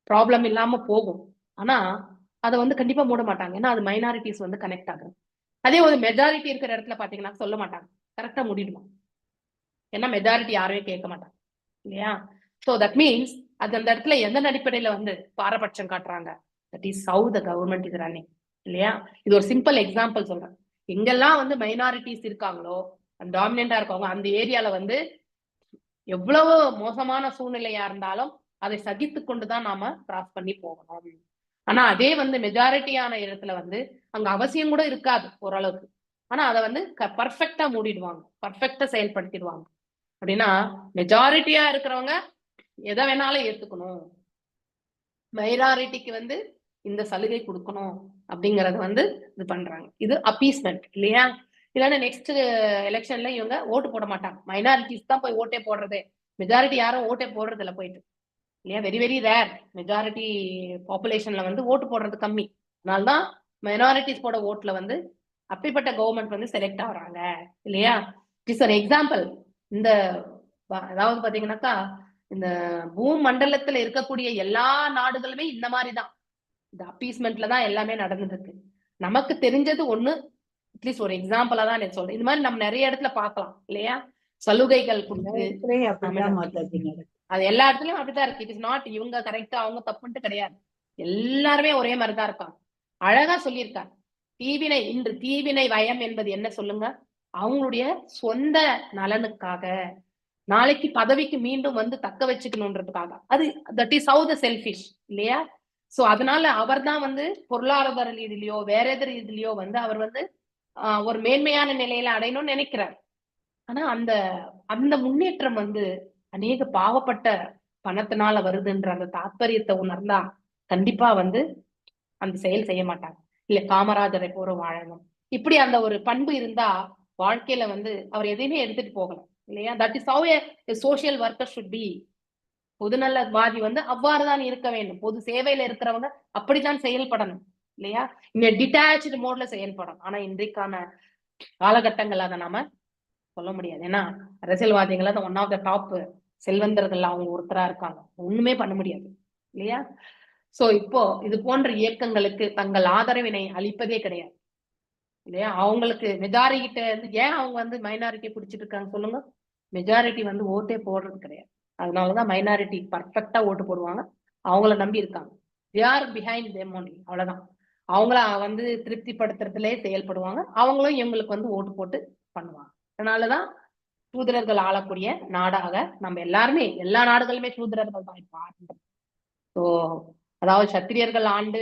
S2: ப்ராப்ளம் இல்லாம போகும். ஆனா அதை வந்து கண்டிப்பா மூட மாட்டாங்க, ஏன்னா அது மைனாரிட்டிஸ் வந்து கனெக்ட் ஆகுது. அதே ஒரு மெஜாரிட்டி இருக்கிற இடத்துல பாத்தீங்கன்னா சொல்ல மாட்டாங்க, கரெக்டா மூடிடுவாங்க, ஏன்னா மெஜாரிட்டி யாருமே கேட்க மாட்டாங்க இல்லையா? ஸோ தட் மீன்ஸ் அது அந்த இடத்துல எந்த அடிப்படையில வந்து பாரபட்சம் காட்டுறாங்க? That is have the government is running இல்லையா? இது ஒரு சிம்பிள் எக்ஸாம்பிள் சொல்றேன். எங்கெல்லாம் வந்து மைனாரிட்டிஸ் இருக்காங்களோ டாமினண்டா இருக்கவங்க அந்த ஏரியால வந்து எவ்வளவு மோசமான சூழ்நிலையா இருந்தாலும் அதை சகித்து கொண்டுதான் நாம கிராஸ் பண்ணி போகணும். ஆனா அதே வந்து மெஜாரிட்டியான இடத்துல வந்து அங்க அவசியம் கூட இருக்காது ஓரளவுக்கு, ஆனா அதை வந்து பர்ஃபெக்டா மூடிடுவாங்க, பர்ஃபெக்டா செயல்படுத்திடுவாங்க. அப்படின்னா மெஜாரிட்டியா இருக்கிறவங்க எதை வேணாலும் ஏத்துக்கணும், மைனாரிட்டிக்கு வந்து இந்த சலுகை கொடுக்கணும் அப்படிங்கறது வந்து இது பண்றாங்க. இது அப்பீஸ்மெண்ட் இல்லையா? இல்லைன்னா நெக்ஸ்ட் எலெக்ஷன்ல இவங்க ஓட்டு போட மாட்டாங்க, மைனாரிட்டிஸ் தான் போய் ஓட்டே போடுறது, மெஜாரிட்டி யாரும் ஓட்டே போடுறது இல்லை போயிட்டு இல்லையா? Very very rare. மெஜாரிட்டி பாப்புலேஷன்ல வந்து ஓட்டு போடுறது கம்மி, அதனால்தான் மைனாரிட்டிஸ் போட ஓட்டுல வந்து அப்படிப்பட்ட கவர்மெண்ட் வந்து செலக்ட் ஆகுறாங்க இல்லையா? இட்ஸ் ஒரு எக்ஸாம்பிள். இந்த அதாவது பாத்தீங்கன்னாக்கா இந்த பூமண்டலத்துல இருக்கக்கூடிய எல்லா நாடுகளுமே இந்த மாதிரிதான், இந்த அப்பீஸ்மெண்ட்ல தான் எல்லாமே நடந்துட்டு இருக்கு. நமக்கு தெரிஞ்சது ஒண்ணு, அட்லீஸ்ட் ஒரு எக்ஸாம்பிளா தான் நான் சொல்றேன். இது மாதிரி நம்ம நிறைய இடத்துல பார்க்கலாம் இல்லையா? சலுகைகள் கொடுத்து அது எல்லா இடத்துலயும் அப்படிதான் இருக்கு. இட் இஸ் நாட் இவங்க கரெக்டா அவங்க தப்புன்ட்டு கிடையாது, எல்லாருமே ஒரே மாதிரிதான் இருக்காங்க. அழகா சொல்லியிருக்காங்க, தீவினை இன்று தீவினை வயம் என்பது என்ன சொல்லுங்க? அவங்களுடைய சொந்த நலனுக்காக, நாளைக்கு பதவிக்கு மீண்டும் வந்து தக்க வச்சுக்கணுன்றதுக்காக. அது that is have the selfish இல்லையா? சோ அதனால அவர் தான் வந்து பொருளாதார ரீதியிலயோ வேற எதிர் இதுலயோ வந்து அவர் வந்து ஒரு மேன்மையான நிலையில அடையணும்னு நினைக்கிறார். ஆனா அந்த அந்த முன்னேற்றம் வந்து அநேக பாவப்பட்ட பணத்தினால வருதுன்ற அந்த தாத்பரியத்தை உணர்ந்தா கண்டிப்பா வந்து அந்த செயல் செய்ய மாட்டாங்க. இல்ல காமராஜரை போற வாழணும், இப்படி அந்த ஒரு பண்பு இருந்தா வாழ்க்கையில வந்து அவர் எதையுமே எடுத்துட்டு போகலாம் இல்லையா? That is how a social worker should be. பொதுநலவாதி வந்து அவ்வாறுதான் இருக்க வேண்டும். பொது சேவையில இருக்கிறவங்க அப்படித்தான் செயல்படணும் இல்லையா? இந்த டிட்டாச்சு மோட்ல செயல்படணும். ஆனா இன்றைக்கான காலகட்டங்கள் அதை நாம சொல்ல முடியாது, ஏன்னா அரசியல்வாதிகள் தான் ஒன் ஆஃப் த டாப் செல்வந்தர்கள் அவங்க ஒருத்தரா இருக்காங்க, ஒண்ணுமே பண்ண முடியாது இல்லையா? சோ இப்போ இது போன்ற இயக்கங்களுக்கு தங்கள் ஆதரவினை அளிப்பதே கிடையாது இல்லையா? அவங்களுக்கு மெஜாரிட்டி ஏன் அவங்க வந்து மைனாரிட்டி பிடிச்சிட்டு இருக்காங்க சொல்லுங்க? மெஜாரிட்டி வந்து ஓட்டே போடுறது கிடையாது, அதனாலதான் மைனாரிட்டி பர்ஃபெக்டா ஓட்டு போடுவாங்க, அவங்கள நம்பி இருக்காங்க. they are behind them only, அவ்வளவுதான். அவங்கள வந்து திருப்திப்படுத்துறதுலே செயல்படுவாங்க, அவங்களும் இவங்களுக்கு வந்து ஓட்டு போட்டு பண்ணுவாங்க. அதனாலதான் சூத்திரர்கள் ஆளக்கூடிய நாடாக நம்ம எல்லாருமே, எல்லா நாடுகளுமே சூத்திரர்கள் தான் இப்போ. ஸோ அதாவது சத்திரியர்கள் ஆண்டு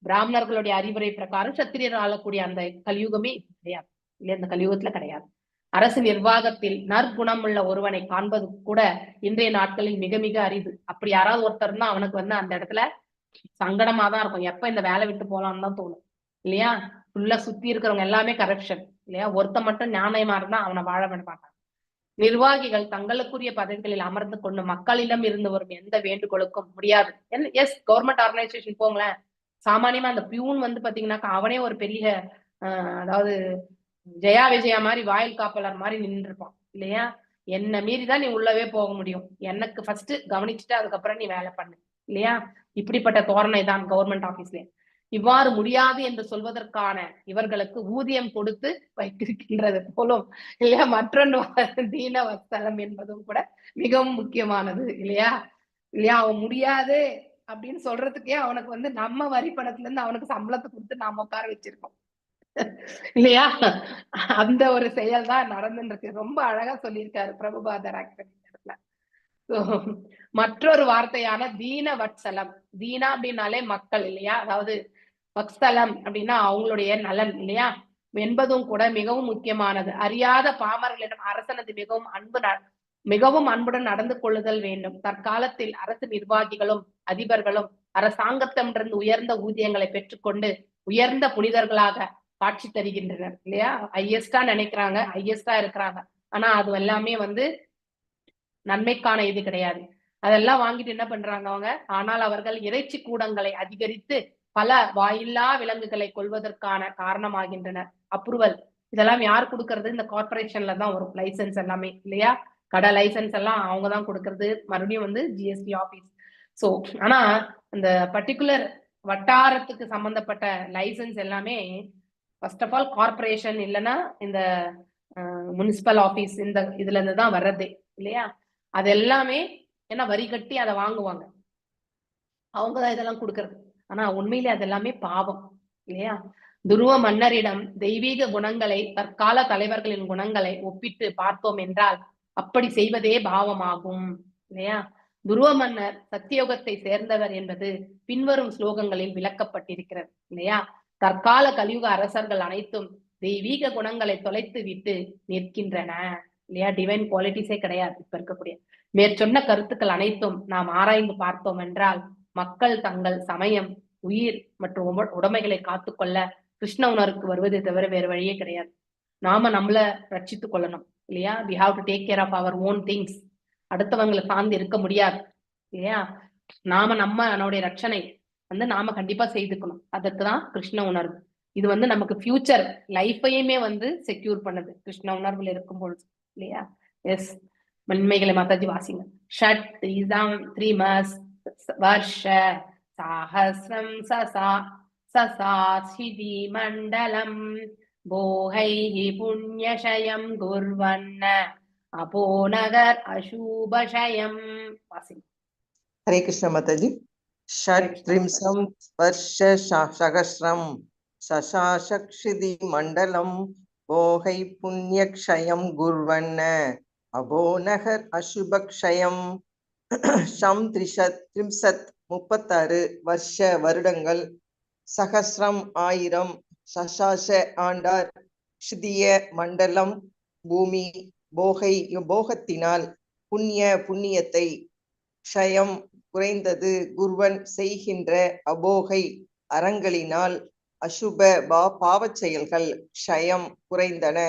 S2: பிராமணர்களுடைய அறிவுரை பிரகாரம் சத்திரியர் ஆளக்கூடிய அந்த கலியுகமே கிடையாது இல்லையா? அந்த கலியுகத்துல கிடையாது. அரசு நிர்வாகத்தில் நற்குணம் உள்ள ஒருவனை காண்பது கூட இன்றைய நாட்களில் மிக மிக அரிது. அப்படி யாராவது ஒருத்தர் தான் அவனுக்கு வந்து அந்த இடத்துல சங்கடமா தான் இருக்கும், எப்ப இந்த வேலை விட்டு போலான்னு தான் தோணும் இல்லையா? ஃபுல்லா சுத்தி இருக்கிறவங்க எல்லாமே கரப்ஷன் இல்லையா? ஒருத்த மட்டும் நியாயமா இருந்தா அவனை வாழ விட மாட்டாங்க. நிர்வாகிகள் தங்களுக்குரிய பதவிகளில் அமர்ந்து கொண்டு மக்களிடம் இருந்து வரும் எந்த வேண்டுகோளுக்கும் முடியாது. எஸ், கவர்மெண்ட் ஆர்கனைசேஷன் போங்களேன், சாமானியமா அந்த பியூன் வந்து பாத்தீங்கன்னாக்கா அவனே ஒரு பெரிய அதாவது ஜெயா விஜயா மாதிரி வாயில் காப்பலர் மாதிரி நின்று இருப்பான் இல்லையா? என்ன மீறிதான் நீ உள்ளவே போக முடியும், எனக்கு ஃபர்ஸ்ட் கவனிச்சுட்டு அதுக்கப்புறம் நீ வேலை பண்ணு இல்லையா? இப்படிப்பட்ட தோரணை தான் கவர்மெண்ட் ஆபீஸ்ல. இவ்வாறு முடியாது என்று சொல்வதற்கான இவர்களுக்கு ஊதியம் கொடுத்து வைத்திருக்கின்றது போலும் இல்லையா? மற்றொன்று தீன வத்சலம் என்பதும் கூட மிகவும் முக்கியமானது இல்லையா? அவன் முடியாது அப்படின்னு சொல்றதுக்கே அவனுக்கு வந்து நம்ம வரி பணத்துல இருந்து அவனுக்கு சம்பளத்தை கொடுத்து நாம உட்கார வச்சிருக்கோம் இல்லையா? அந்த ஒரு செயல் தான் நடந்துருக்கு. ரொம்ப அழகா சொல்லியிருக்காரு பிரபுபாதர் ஆக்டர். மற்றொரு வார்த்தையான தீன வத்சலம். தீனா அப்படின்னாலே மக்கள் இல்லையா? அதாவது வத்சலம் அப்படின்னா அவங்களுடைய நலன் இல்லையா என்பதும் கூட மிகவும் முக்கியமானது. அறியாத பாமரர்களிடம் அரசனது மிகவும் அன்புடன் நடந்து கொள்ளுதல் வேண்டும். தற்காலத்தில் அரசு நிர்வாகிகளும் அதிபர்களும் அரசாங்கத்திலிருந்து உயர்ந்த ஊதியங்களை பெற்றுக்கொண்டு உயர்ந்த புனிதர்களாக காட்சி தருகின்றனர் இல்லையா? ஹையஸ்டா நினைக்கிறாங்க, ஹையஸ்டா இருக்கிறாங்க. ஆனா அது எல்லாமே வந்து நன்மைக்கான இது கிடையாது. அதெல்லாம் வாங்கிட்டு என்ன பண்றாங்க அவங்க? ஆனால் அவர்கள் இறைச்சி கூடங்களை அதிகரித்து பல வாயில்லா விலங்குகளை கொள்வதற்கான காரணமாகின்றனர். அப்ரூவல் இதெல்லாம் யார் கொடுக்கறது? இந்த கார்பரேஷன்ல தான் வரும் லைசன்ஸ் எல்லாமே இல்லையா? கடை லைசன்ஸ் எல்லாம் அவங்கதான் கொடுக்கறது. மறுபடியும் வந்து ஜிஎஸ்டி ஆபீஸ். சோ ஆனா இந்த பர்டிகுலர் வட்டாரத்துக்கு சம்பந்தப்பட்ட லைசன்ஸ் எல்லாமே ஃபர்ஸ்ட் ஆஃப் ஆல் கார்பரேஷன் இல்லைன்னா இந்த முனிசிபல் ஆபீஸ் இந்த இதுல இருந்து தான் வர்றது இல்லையா? அது எல்லாமே ஏன்னா வரி கட்டி அதை வாங்குவாங்க, அவங்கதான் இதெல்லாம் கொடுக்கறது. ஆனா உண்மையிலே அது எல்லாமே பாவம் இல்லையா? துருவ மன்னரிடம் தெய்வீக குணங்களை தற்கால தலைவர்களின் குணங்களை ஒப்பிட்டு பார்த்தோம் என்றால் அப்படி செய்வதே பாவமாகும் இல்லையா? துருவ மன்னர் சத்தியோகத்தை சேர்ந்தவர் என்பது பின்வரும் ஸ்லோகங்களில் விளக்கப்பட்டிருக்கிறது இல்லையா? தற்கால கலியுக அரசர்கள் அனைத்தும் தெய்வீக குணங்களை தொலைத்து விட்டு நிற்கின்றன இல்லையா? டிவைன் குவாலிட்டிஸே கிடையாது இப்ப இருக்கக்கூடிய. மேற்சொன்ன கருத்துக்கள் அனைத்தும் நாம் ஆராய்ந்து பார்த்தோம் என்றால் மக்கள் தங்கள் சமயம், உயிர் மற்றும் உடைமைகளை காத்துக்கொள்ள கிருஷ்ண உணர்வுக்கு வருவதை தவிர வேறு வழியே கிடையாது. நாம நம்மள ரட்சித்துக் கொள்ளணும் இல்லையா? we have to take care of our own things. அடுத்தவங்களை சார்ந்து இருக்க முடியாது இல்லையா? நம்மளுடைய ரட்சணை வந்து நாம கண்டிப்பா செய்துக்கணும். அதற்குதான் கிருஷ்ண உணர்வு. இது வந்து நமக்கு ஃபியூச்சர் லைஃபையுமே வந்து செக்யூர் பண்ணுது கிருஷ்ண உணர்வுல இருக்கும் பொழுது இல்லையா? எஸ், மண்மைகளை மாதாஜி வாசிங்க. ஷட் த்ரீமஸ் வர்ஷ சாஹஸ்ரம் சசாசிதி மண்டலம் போஹைஹி புண்ணியஷயம் குர்வன்ன அபோநகர் அசூபஷயம். வாசிங்க.
S5: ஹரே கிருஷ்ண மாதாஜி. ஷட்ரிம்சம் வர்ஷ சகஸ்ரம் சசாசக்ஷிதி மண்டலம் போகை புண்ணியக்ஷயம் குர்வன்ன அபோநகர் அசுபக்ஷயம். ஷம் த்ரிம்சத் 36 வருஷ வருடங்கள், சகஸ்ரம் 1000, சசாச ஆண்டார், க்ஷிதிய மண்டலம் பூமி, போகை போகத்தினால், புண்ணியத்தை, க்ஷயம் குறைந்தது, குர்வன் செய்கின்ற, அபோகை அறங்களினால், அசுப பாவச் செயல்கள், க்ஷயம் குறைந்தன.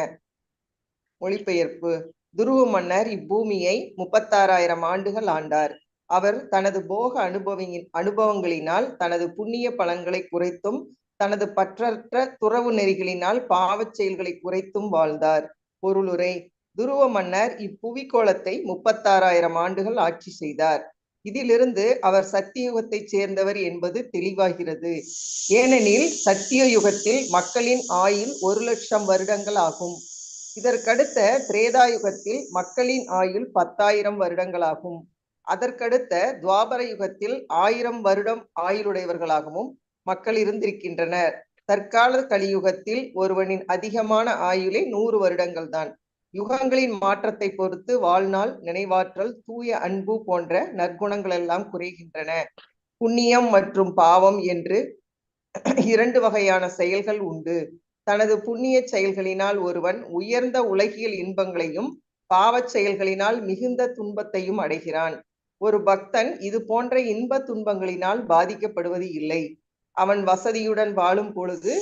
S5: மொழிபெயர்ப்பு. துருவ மன்னர் இப்பூமியை 36,000 ஆண்டுகள் ஆண்டார். அவர் தனது போக அனுபவங்களினால் தனது புண்ணிய பலன்களை குறைத்தும் தனது பற்றற்ற துறவு நெறிகளினால் பாவச் செயல்களை குறைத்தும் வாழ்ந்தார். பொருளுரை. துருவ மன்னர் இப்புவிக்கோளத்தை 36,000 ஆண்டுகள் ஆட்சி செய்தார். இதிலிருந்து அவர் சத்தியுகத்தை சேர்ந்தவர் என்பது தெளிவாகிறது. ஏனெனில் சத்திய யுகத்தில் மக்களின் ஆயுள் 1,00,000 வருடங்கள் ஆகும். இதற்கடுத்த திரேதாயுகத்தில் மக்களின் ஆயுள் 10,000 வருடங்களாகும். அதற்கடுத்த துவாபர யுகத்தில் 1000 வருடம் ஆயுளுடையவர்களாகவும் மக்கள் இருந்திருக்கின்றனர். தற்கால கலியுகத்தில் ஒருவனின் அதிகமான ஆயுளே 100 வருடங்கள் தான். யுகங்களின் மாற்றத்தை பொறுத்து வாழ்நாள், நினைவாற்றல், தூய அன்பு போன்ற நற்குணங்கள் எல்லாம் குறைகின்றன. புண்ணியம் மற்றும் பாவம் என்று 2 வகையான செயல்கள் உண்டு. தனது புண்ணிய செயல்களினால் ஒருவன் உயர்ந்த உலகியல் இன்பங்களையும் பாவச் செயல்களினால் மிகுந்த துன்பத்தையும் அடைகிறான். ஒரு பக்தன் இது போன்ற இன்ப துன்பங்களினால் பாதிக்கப்படுவது இல்லை. அவன் வசதியுடன் வாழும் பொழுது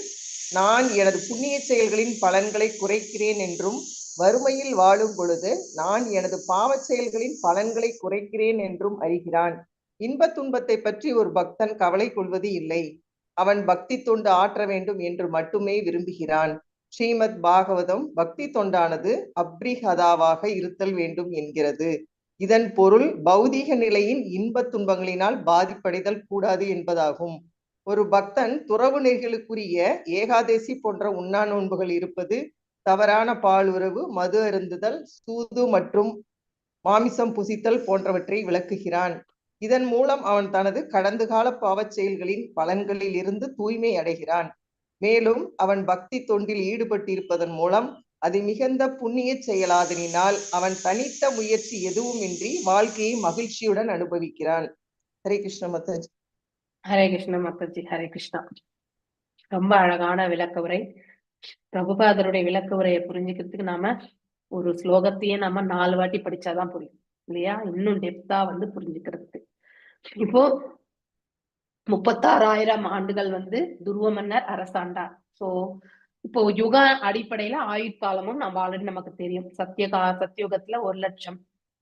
S5: நான் எனது புண்ணிய செயல்களின் பலன்களை குறைக்கிறேன் என்றும், வறுமையில் வாழும் பொழுது நான் எனது பாவச் செயல்களின் பலன்களை குறைக்கிறேன் என்றும் அறிகிறான். இன்ப துன்பத்தை பற்றி ஒரு பக்தன் கவலை கொள்வது இல்லை. அவன் பக்தி தொண்டு ஆற்ற வேண்டும் என்று மட்டுமே விரும்புகிறான். ஸ்ரீமத் பாகவதம் பக்தி தொண்டானது அப்ரிஹதாவாக இருத்தல் வேண்டும் என்கிறது. இதன் பொருள் பௌதீக நிலையின் இன்ப துன்பங்களினால் பாதிப்படைதல் கூடாது என்பதாகும். ஒரு பக்தன் துறவு நெறிகளுக்குரிய ஏகாதேசி போன்ற உண்ணா நோன்புகள் இருப்பது, தவறான பால் உறவு, மது அருந்துதல், சூது மற்றும் மாமிசம் புசித்தல் போன்றவற்றை விளக்குகிறான். இதன் மூலம் அவன் தனது கடந்த கால பாவச் செயல்களின் பலன்களில் இருந்து தூய்மை அடைகிறான். மேலும் அவன் பக்தி தொண்டில் ஈடுபட்டிருப்பதன் மூலம் அது மிகுந்த புண்ணிய செயலாதலினால் அவன் தனித்த முயற்சி எதுவுமின்றி வாழ்க்கையை மகிழ்ச்சியுடன் அனுபவிக்கிறான். ஹரே கிருஷ்ண மாதாஜி.
S2: ஹரே கிருஷ்ண மாதாஜி. ஹரே கிருஷ்ணா. ரொம்ப அழகான விளக்க உரை. பிரபுபாதருடைய விளக்க உரையை புரிஞ்சுக்கிறதுக்கு நாம ஒரு ஸ்லோகத்தையே நம்ம 4 வாட்டி படிச்சாதான் புரியும் இல்லையா? இன்னும் டெப்தா வந்து புரிஞ்சுக்கிறதுக்கு. இப்போ 36,000 ஆண்டுகள் வந்து துருவ மன்னர் அரசாண்டார். சோ இப்போ யுக அடிப்படையில ஆயுட்காலமும் நம்ம ஆல்ரெடி நமக்கு தெரியும். சத்தியுகத்துல 1,00,000,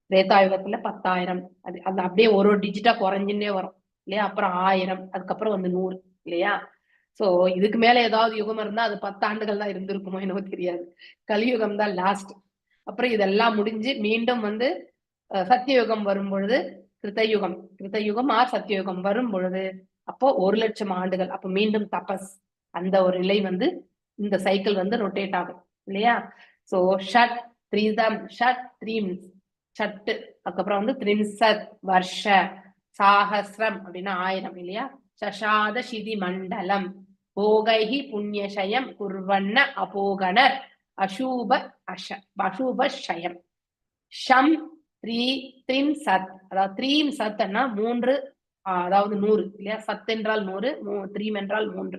S2: திரேதாயுகத்துல 10,000. அது அப்படியே ஒரு டிஜிட்டா குறைஞ்சுட்டே வரும் இல்லையா? அப்புறம் 1000, அதுக்கப்புறம் வந்து 100 இல்லையா? சோ இதுக்கு மேல ஏதாவது யுகம் இருந்தா அது 10 ஆண்டுகள் தான் இருந்திருக்குமோ என்னவோ தெரியாது. கலியுகம் தான் லாஸ்ட். அப்புறம் இதெல்லாம் முடிஞ்சு மீண்டும் வந்து சத்தியயுகம் வரும் பொழுது, கிருத்தயுகம் சத்தியயுகம் வரும் பொழுது அப்போ 1,00,000 ஆண்டுகள். அப்போ மீண்டும் தபஸ், அந்த ஒரு நிலை வந்து இந்த சைக்கிள் வந்து ரொட்டேட் ஆகும் இல்லையா? சோ ஷட் த்ரீதம், ஷட் த்ரீம்ஸ், ஷட்டு, அதுக்கப்புறம் வந்து த்ரிம்சத் வர்ஷ, சாகஸ்ரம் அப்படின்னா 1000 இல்லையா? சஷாத சிதி மண்டலம், போகைஹி புண்ணியசயம் குர்வண்ண அபோகணர் அசூப ஷயம், ஷம் த்ரீம் சத், அதாவது த்ரீம் சத்னா 3, அதாவது 100 இல்லையா? சத் என்றால் 100, த்ரீம் என்றால் 3.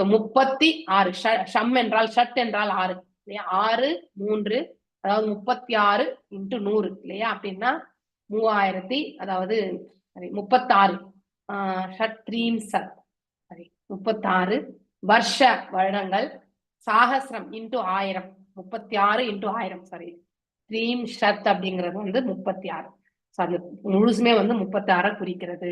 S2: 36. ஷம் என்றால், ஷட் என்றால் 6 இல்லையா? 6, 3, அதாவது 36 × 100 இல்லையா? அப்படின்னா 3000, அதாவது 36. ஷட் த்ரீம் சத் 36 வருஷ வருடங்கள், சாகசிரம் × 1000, 36 × 1000, சாரி, த்ரீம் ஷத் அப்படிங்கிறது வந்து 36. அந்த முழுசுமே வந்து 36 குறிக்கிறது.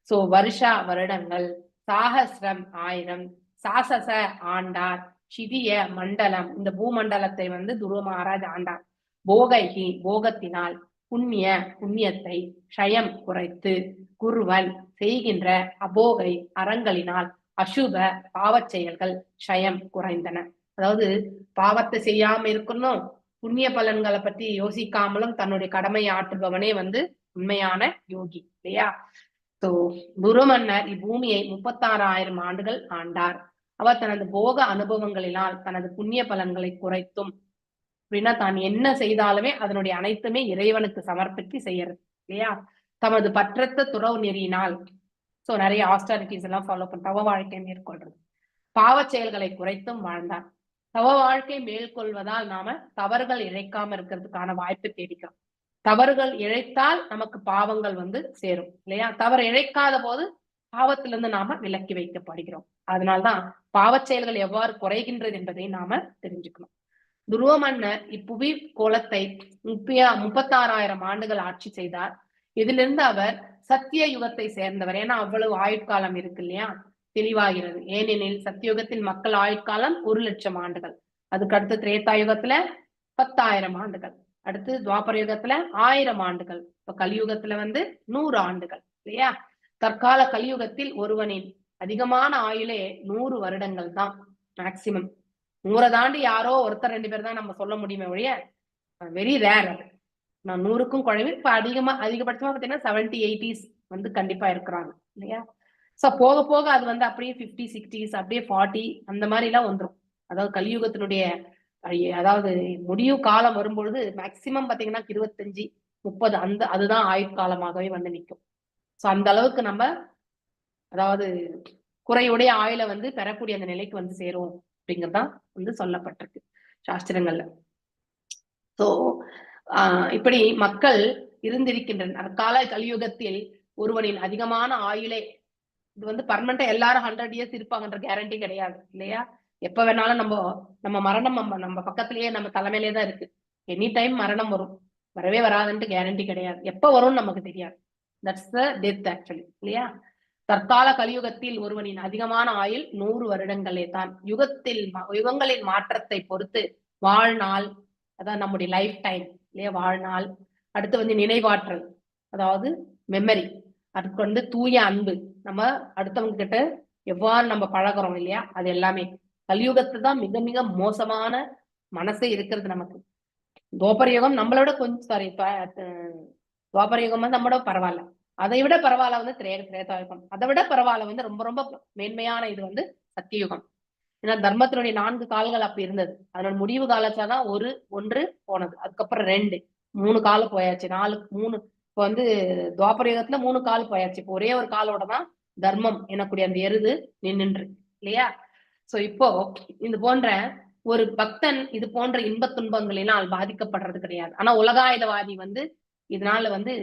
S2: சோ வருஷா வருடங்கள், சாகசிரம் 1000, சாசச ஆண்டார், சிதிய மண்டலம் இந்த பூமண்டலத்தை வந்து துருவ மகாராஜ் ஆண்டார். போகைகி போகத்தினால், புண்ணியத்தை, ஷயம் குறைத்து, குருவன் செய்கின்ற, அபோகை அறங்களினால், அசுப பாவச் செயல்கள் ஷயம் குறைந்தன. அதாவது பாவத்தை செய்யாம இருக்கணும், புண்ணிய பலன்களை பத்தி யோசிக்காமலும் தன்னுடைய கடமையை ஆற்றுபவனே வந்து உண்மையான யோகி இல்லையா? சோ துருமன்னர் இப்பூமியை 36,000 ஆண்டுகள் ஆண்டார். அவர் தனது போக அனுபவங்களினால் தனது புண்ணிய பலன்களை குறைத்தும், அப்படின்னா தான் என்ன செய்தாலுமே அதனுடைய அனைத்துமே இறைவனுக்கு சமர்ப்பித்து செய்யறது இல்லையா? தமது பற்றத்த துறவு நெறியினால், சோ நிறைய ஆஸ்டாரிட்டிஸ் எல்லாம் ஃபாலோ பண்ண தவ வாழ்க்கை மேற்கொள்றது, பாவச் செயல்களை குறைத்தும் வாழ்ந்தார். தவ வாழ்க்கை மேற்கொள்வதால் நாம தவறுகள் இழைக்காம இருக்கிறதுக்கான வாய்ப்பு தேடிக்கிறோம். தவறுகள் இழைத்தால் நமக்கு பாவங்கள் வந்து சேரும் இல்லையா? தவறு இழைக்காத போது பாவத்திலிருந்து நாம விலக்கி வைக்கப்படுகிறோம். அதனால்தான் பாவச் செயல்கள் எவ்வாறு குறைகின்றது என்பதை நாம தெரிஞ்சுக்கணும். துருவ மன்னர் இப்புவி கோலத்தை 36,000 ஆண்டுகள் ஆட்சி செய்தார். இதிலிருந்து அவர் சத்திய யுகத்தை சேர்ந்தவர். ஏன்னா அவ்வளவு ஆயுட்காலம் இருக்கு இல்லையா? தெளிவாகிறது. ஏனெனில் சத்தியுகத்தில் மக்கள் ஆயுட்காலம் 1,00,000 ஆண்டுகள், அதுக்கு அடுத்து திரேதாயுகத்துல 10,000 ஆண்டுகள், அடுத்து துவாபர யுகத்துல 1000 ஆண்டுகள், இப்ப கலியுகத்துல வந்து 100 ஆண்டுகள் இல்லையா? தற்கால கலியுகத்தில் ஒருவனின் அதிகமான ஆயுளே 100 வருடங்கள் தான் மேக்சிமம். 100 தாண்டி யாரோ ஒருத்தர் 2 பேர் தான் நம்ம சொல்ல முடியுமே ஒழிய வெரி ரேர். அது நான் 100க்கும் குறைவு. இப்ப அதிகபட்சமா பாத்தீங்கன்னா 70, 80s வந்து கண்டிப்பா இருக்கிறாங்க இல்லையா? சோ போக போக அது வந்து அப்படியே 50, 60s, அப்படியே 40 அந்த மாதிரி எல்லாம் வந்துடும். அதாவது கலியுகத்தினுடைய அதாவது முடிவு காலம் வரும்பொழுது மேக்சிமம் பாத்தீங்கன்னா 25, 30 அதுதான் ஆயுட்காலமாகவே வந்து நிற்கும். சோ அந்த அளவுக்கு நம்ம அதாவது குறையுடைய ஆயுளை வந்து பெறக்கூடிய அந்த நிலைக்கு வந்து சேரும் அப்படிங்கறதுதான் வந்து சொல்லப்பட்டிருக்கு சாஸ்திரங்கள்ல. சோ இப்படி மக்கள் இருந்திருக்கின்றனர். அக்கால கலியுகத்தில் ஒருவனின் அதிகமான ஆயுளே இது வந்து பர்மனண்டா எல்லாரும் 100 இயர்ஸ் இருப்பாங்கன்ற கேரண்டி கிடையாது இல்லையா? எப்ப வேணாலும் நம்ம மரணம் நம்ம பக்கத்திலேயே நம்ம தலைமையிலே தான் இருக்கு. எனி டைம் மரணம் வரும், வரவே வராதுன்ட்டு கேரண்டி கிடையாது. எப்ப வரும்னு நமக்கு தெரியாது. தட்ஸ் த டெத் ஆக்சுவலி இல்லையா? தற்கால கலியுகத்தில் ஒருவனின் அதிகமான ஆயுள் 100 வருடங்களே தான். யுகங்களின் மாற்றத்தை பொறுத்து வாழ்நாள், அதான் நம்முடைய லைஃப் டைம் இல்லையா, வாழ்நாள். அடுத்து வந்து நினைவாற்றல், அதாவது மெமரி. அதுக்கு வந்து தூய அன்பு, நம்ம அடுத்தவங்க கிட்ட எவ்வாறு நம்ம பழகிறோம் இல்லையா, அது எல்லாமே. கலியுகத்துல தான் மிக மிக மோசமான மனசே இருக்கிறது நமக்கு. துவாபர யுகம் நம்மளோட கொஞ்சம் துவாபர யுகம் வந்து நம்மளோட பரவாயில்ல, அதை விட பரவாயில்ல வந்து திரேதாயுகம், அதை விட பரவாயில்ல வந்து ரொம்ப ரொம்ப மேன்மையான இது வந்து சத்தியுகம். ஏன்னா தர்மத்தினுடைய 4 கால்கள் அப்படி இருந்தது. அதனோட முடிவு காலத்துலதான் ஒன்று போனது. அதுக்கப்புறம் 2 3 காலம் போயாச்சு, 4 3. இப்ப வந்து துவாபர யுகத்துல 3 கால் போயாச்சு. இப்போ ஒரே ஒரு காலோட தான் தர்மம் எனக்கூடிய அந்த எருது நின்று இல்லையா? சோ இப்போ இது போன்ற ஒரு பக்தன் இது போன்ற இன்பத் துன்பங்களினால் பாதிக்கப்படுறது கிடையாது. ஆனா உலகாயுதவாதி வந்து இதனால வந்து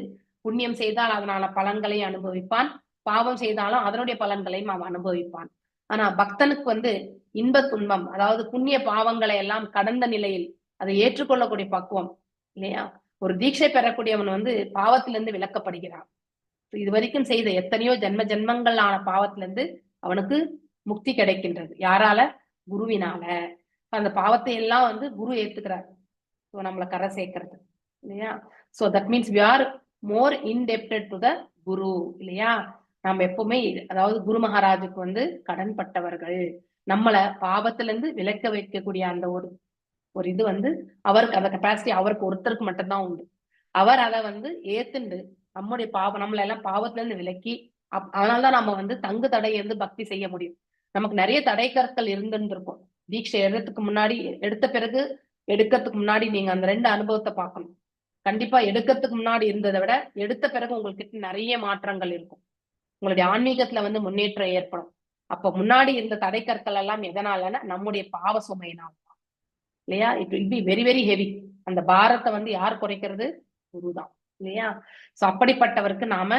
S2: புண்ணியம் செய்தால் அதனால பலன்களை அனுபவிப்பான், பாவம் செய்தாலும் அதனுடைய பலன்களையும் அவன் அனுபவிப்பான். ஆனா பக்தனுக்கு வந்து இன்பத் துன்பம், அதாவது புண்ணிய பாவங்களை எல்லாம் கடந்த நிலையில் அதை ஏற்றுக்கொள்ளக்கூடிய பக்குவம் இல்லையா? ஒரு தீட்சை பெறக்கூடியவன் வந்து பாவத்திலிருந்து விலக்கப்படுகிறான். இது வரைக்கும் செய்த எத்தனையோ ஜென்மங்களான பாவத்திலிருந்து அவனுக்கு முக்தி கிடைக்கின்றது. யாரால? குருவினால. அந்த பாவத்தை எல்லாம் வந்து குரு ஏத்துக்கிறார், நம்மளை கரை சேர்க்கிறது இல்லையா? So that means we are more indebted to the guru இல்லையா? நம்ம எப்பவுமே அதாவது குரு மகாராஜுக்கு வந்து கடன் பட்டவர்கள். நம்மளை பாவத்துல இருந்து விலக்க வைக்கக்கூடிய அந்த ஒரு இது வந்து அவருக்கு அந்த கெப்பாசிட்டி அவருக்கு ஒருத்தருக்கு மட்டும்தான் உண்டு. அவர் அதை வந்து ஏத்துண்டு நம்முடைய நம்மள எல்லாம் பாவத்துல இருந்து விலக்கி அதனாலதான் நம்ம வந்து தங்கு தடை இருந்து பக்தி செய்ய முடியும். நமக்கு நிறைய தடை கற்கள் இருந்துன்னு இருக்கும். தீட்சை எடுக்கிறதுக்கு முன்னாடி, எடுத்த பிறகு, எடுக்கிறதுக்கு முன்னாடி நீங்க அந்த 2 அனுபவத்தை பார்க்கணும். கண்டிப்பா எடுக்கிறதுக்கு முன்னாடி இருந்ததை விட எடுத்த பிறகு உங்களுக்கு நிறைய மாற்றங்கள் இருக்கும். உங்களுடைய ஆன்மீகத்துல வந்து முன்னேற்றம் ஏற்படும். அப்ப முன்னாடி இருந்த தடை கற்கள் எல்லாம் எதனாலன்னா நம்முடைய பாவ சுமையினால் இல்லையா? It will be very very heavy. அந்த பாரத்தை வந்து யார் குறைக்கிறது? குருதான் இல்லையா? சோ அப்படிப்பட்டவருக்கு நாம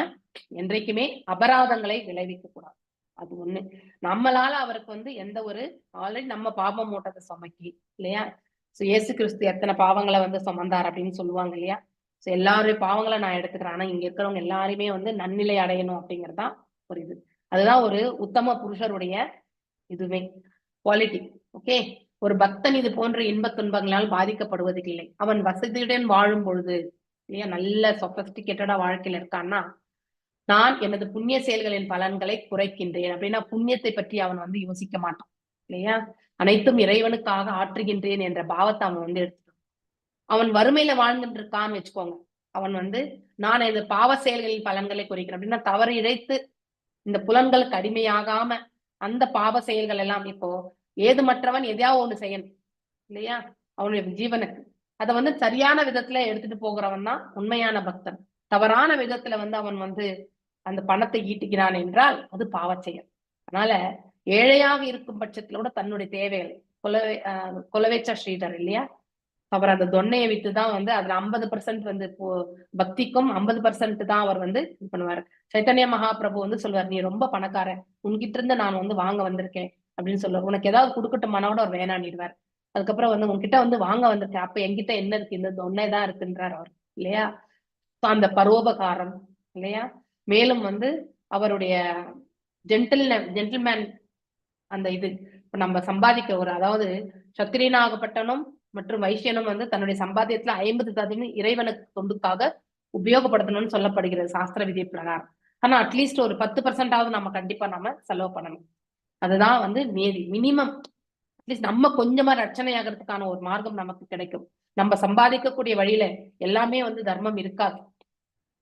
S2: என்றைக்குமே அபராதங்களை விளைவிக்க கூடாது. அது ஒண்ணு. நம்மளால அவருக்கு வந்து எந்த ஒரு ஆல்ரெடி நம்ம பாவம் மூட்டத்தை சுமக்கி இல்லையா? சோ இயேசு கிறிஸ்து எத்தனை பாவங்களை வந்து சுமந்தார் அப்படின்னு சொல்லுவாங்க இல்லையா? சோ எல்லாருடைய பாவங்களை நான் எடுத்துக்கிறேன். ஆனா இங்க இருக்கிறவங்க எல்லாருமே வந்து நன்னிலை அடையணும் அப்படிங்கறதுதான் ஒரு இது. அதுதான் ஒரு உத்தம புருஷருடைய இதுவே குவாலிட்டி. ஓகே, ஒரு பக்தன் இது போன்ற இன்பத் துன்பங்களால் பாதிக்கப்படுவது இல்லை. அவன் வசதியுடன் வாழும் பொழுது இல்லையா, நல்ல சொபஸ்டிகேட்டடா வாழ்க்கையில இருக்கான்னா, நான் எனது புண்ணிய செயல்களின் பலன்களை குறைக்கின்றேன் அப்படின்னா புண்ணியத்தை பற்றி அவன் வந்து யோசிக்க மாட்டான் இல்லையா? அனைத்தும் இறைவனுக்காக ஆற்றுகின்றேன் என்ற பாவத்தை அவன் வந்து எடுத்துட்டான். அவன் வறுமையில வாழ்ந்துட்டு இருக்கான்னு வச்சுக்கோங்க, அவன் வந்து நான் இந்த பாவ செயல்களின் பலன்களை குறைக்கிறேன் அப்படின்னா தவறு இழைத்து இந்த புலன்களுக்கு அடிமையாகாம அந்த பாவ செயல்கள் எல்லாம், இப்போ ஏதுமற்றவன் எதையாவது ஒண்ணு செய்யணும் இல்லையா அவனுடைய ஜீவனுக்கு, அதை வந்து சரியான விதத்துல எடுத்துட்டு போகிறவன் தான் உண்மையான பக்தன். தவறான விதத்துல வந்து அவன் வந்து அந்த பணத்தை ஈட்டுகிறான் என்றால் அது பாவ செயல். அதனால ஏழையாக இருக்கும் பட்சத்துல கூட தன்னுடைய தேவைகள் கொலவேச்சா ஸ்ரீதர் இல்லையா, அவர் அந்த தொன்னையை வித்துதான் வந்து அதுல 50% வந்து பக்திக்கும் 50% தான் அவர் வந்து இது பண்ணுவாரு. சைத்தன்ய மகாபிரபு வந்து சொல்லுவார், நீ ரொம்ப பணக்காரன், உன்கிட்ட இருந்து நான் வந்து வாங்க வந்திருக்கேன் அப்படின்னு சொல்லுவார். உனக்கு ஏதாவது கொடுக்கட்டுமானா கூட அவர் வேணான்னிடுவார். அதுக்கப்புறம் வந்து உன்கிட்ட வந்து வாங்க வந்திருக்கேன், அப்ப என்கிட்ட என்ன இருக்கு, இந்த தொன்னைதான் இருக்குன்றார் அவர் இல்லையா? அந்த பரோபகாரம் இல்லையா? மேலும் வந்து அவருடைய ஜென்டில்மேன் அந்த இது இப்ப நம்ம சம்பாதிக்க ஒரு, அதாவது சத்திரியனாகப்பட்டனும் மற்றும் வைசியனும் வந்து தன்னுடைய சம்பாத்தியத்துல 50% இறைவனுக்கு தொண்டுக்காக உபயோகப்படுத்தணும்னு சொல்லப்படுகிறது சாஸ்திர விதி பிரகாரம். ஆனா அட்லீஸ்ட் ஒரு 10% நம்ம கண்டிப்பா நம்ம செலவு பண்ணணும். அதுதான் வந்து மீதி மினிமம். அட்லீஸ்ட் நம்ம கொஞ்சமா ரட்சணை ஆகிறதுக்கான ஒரு மார்க்கம் நமக்கு கிடைக்கும். நம்ம சம்பாதிக்கக்கூடிய வழியில எல்லாமே வந்து தர்மம் இருக்காது,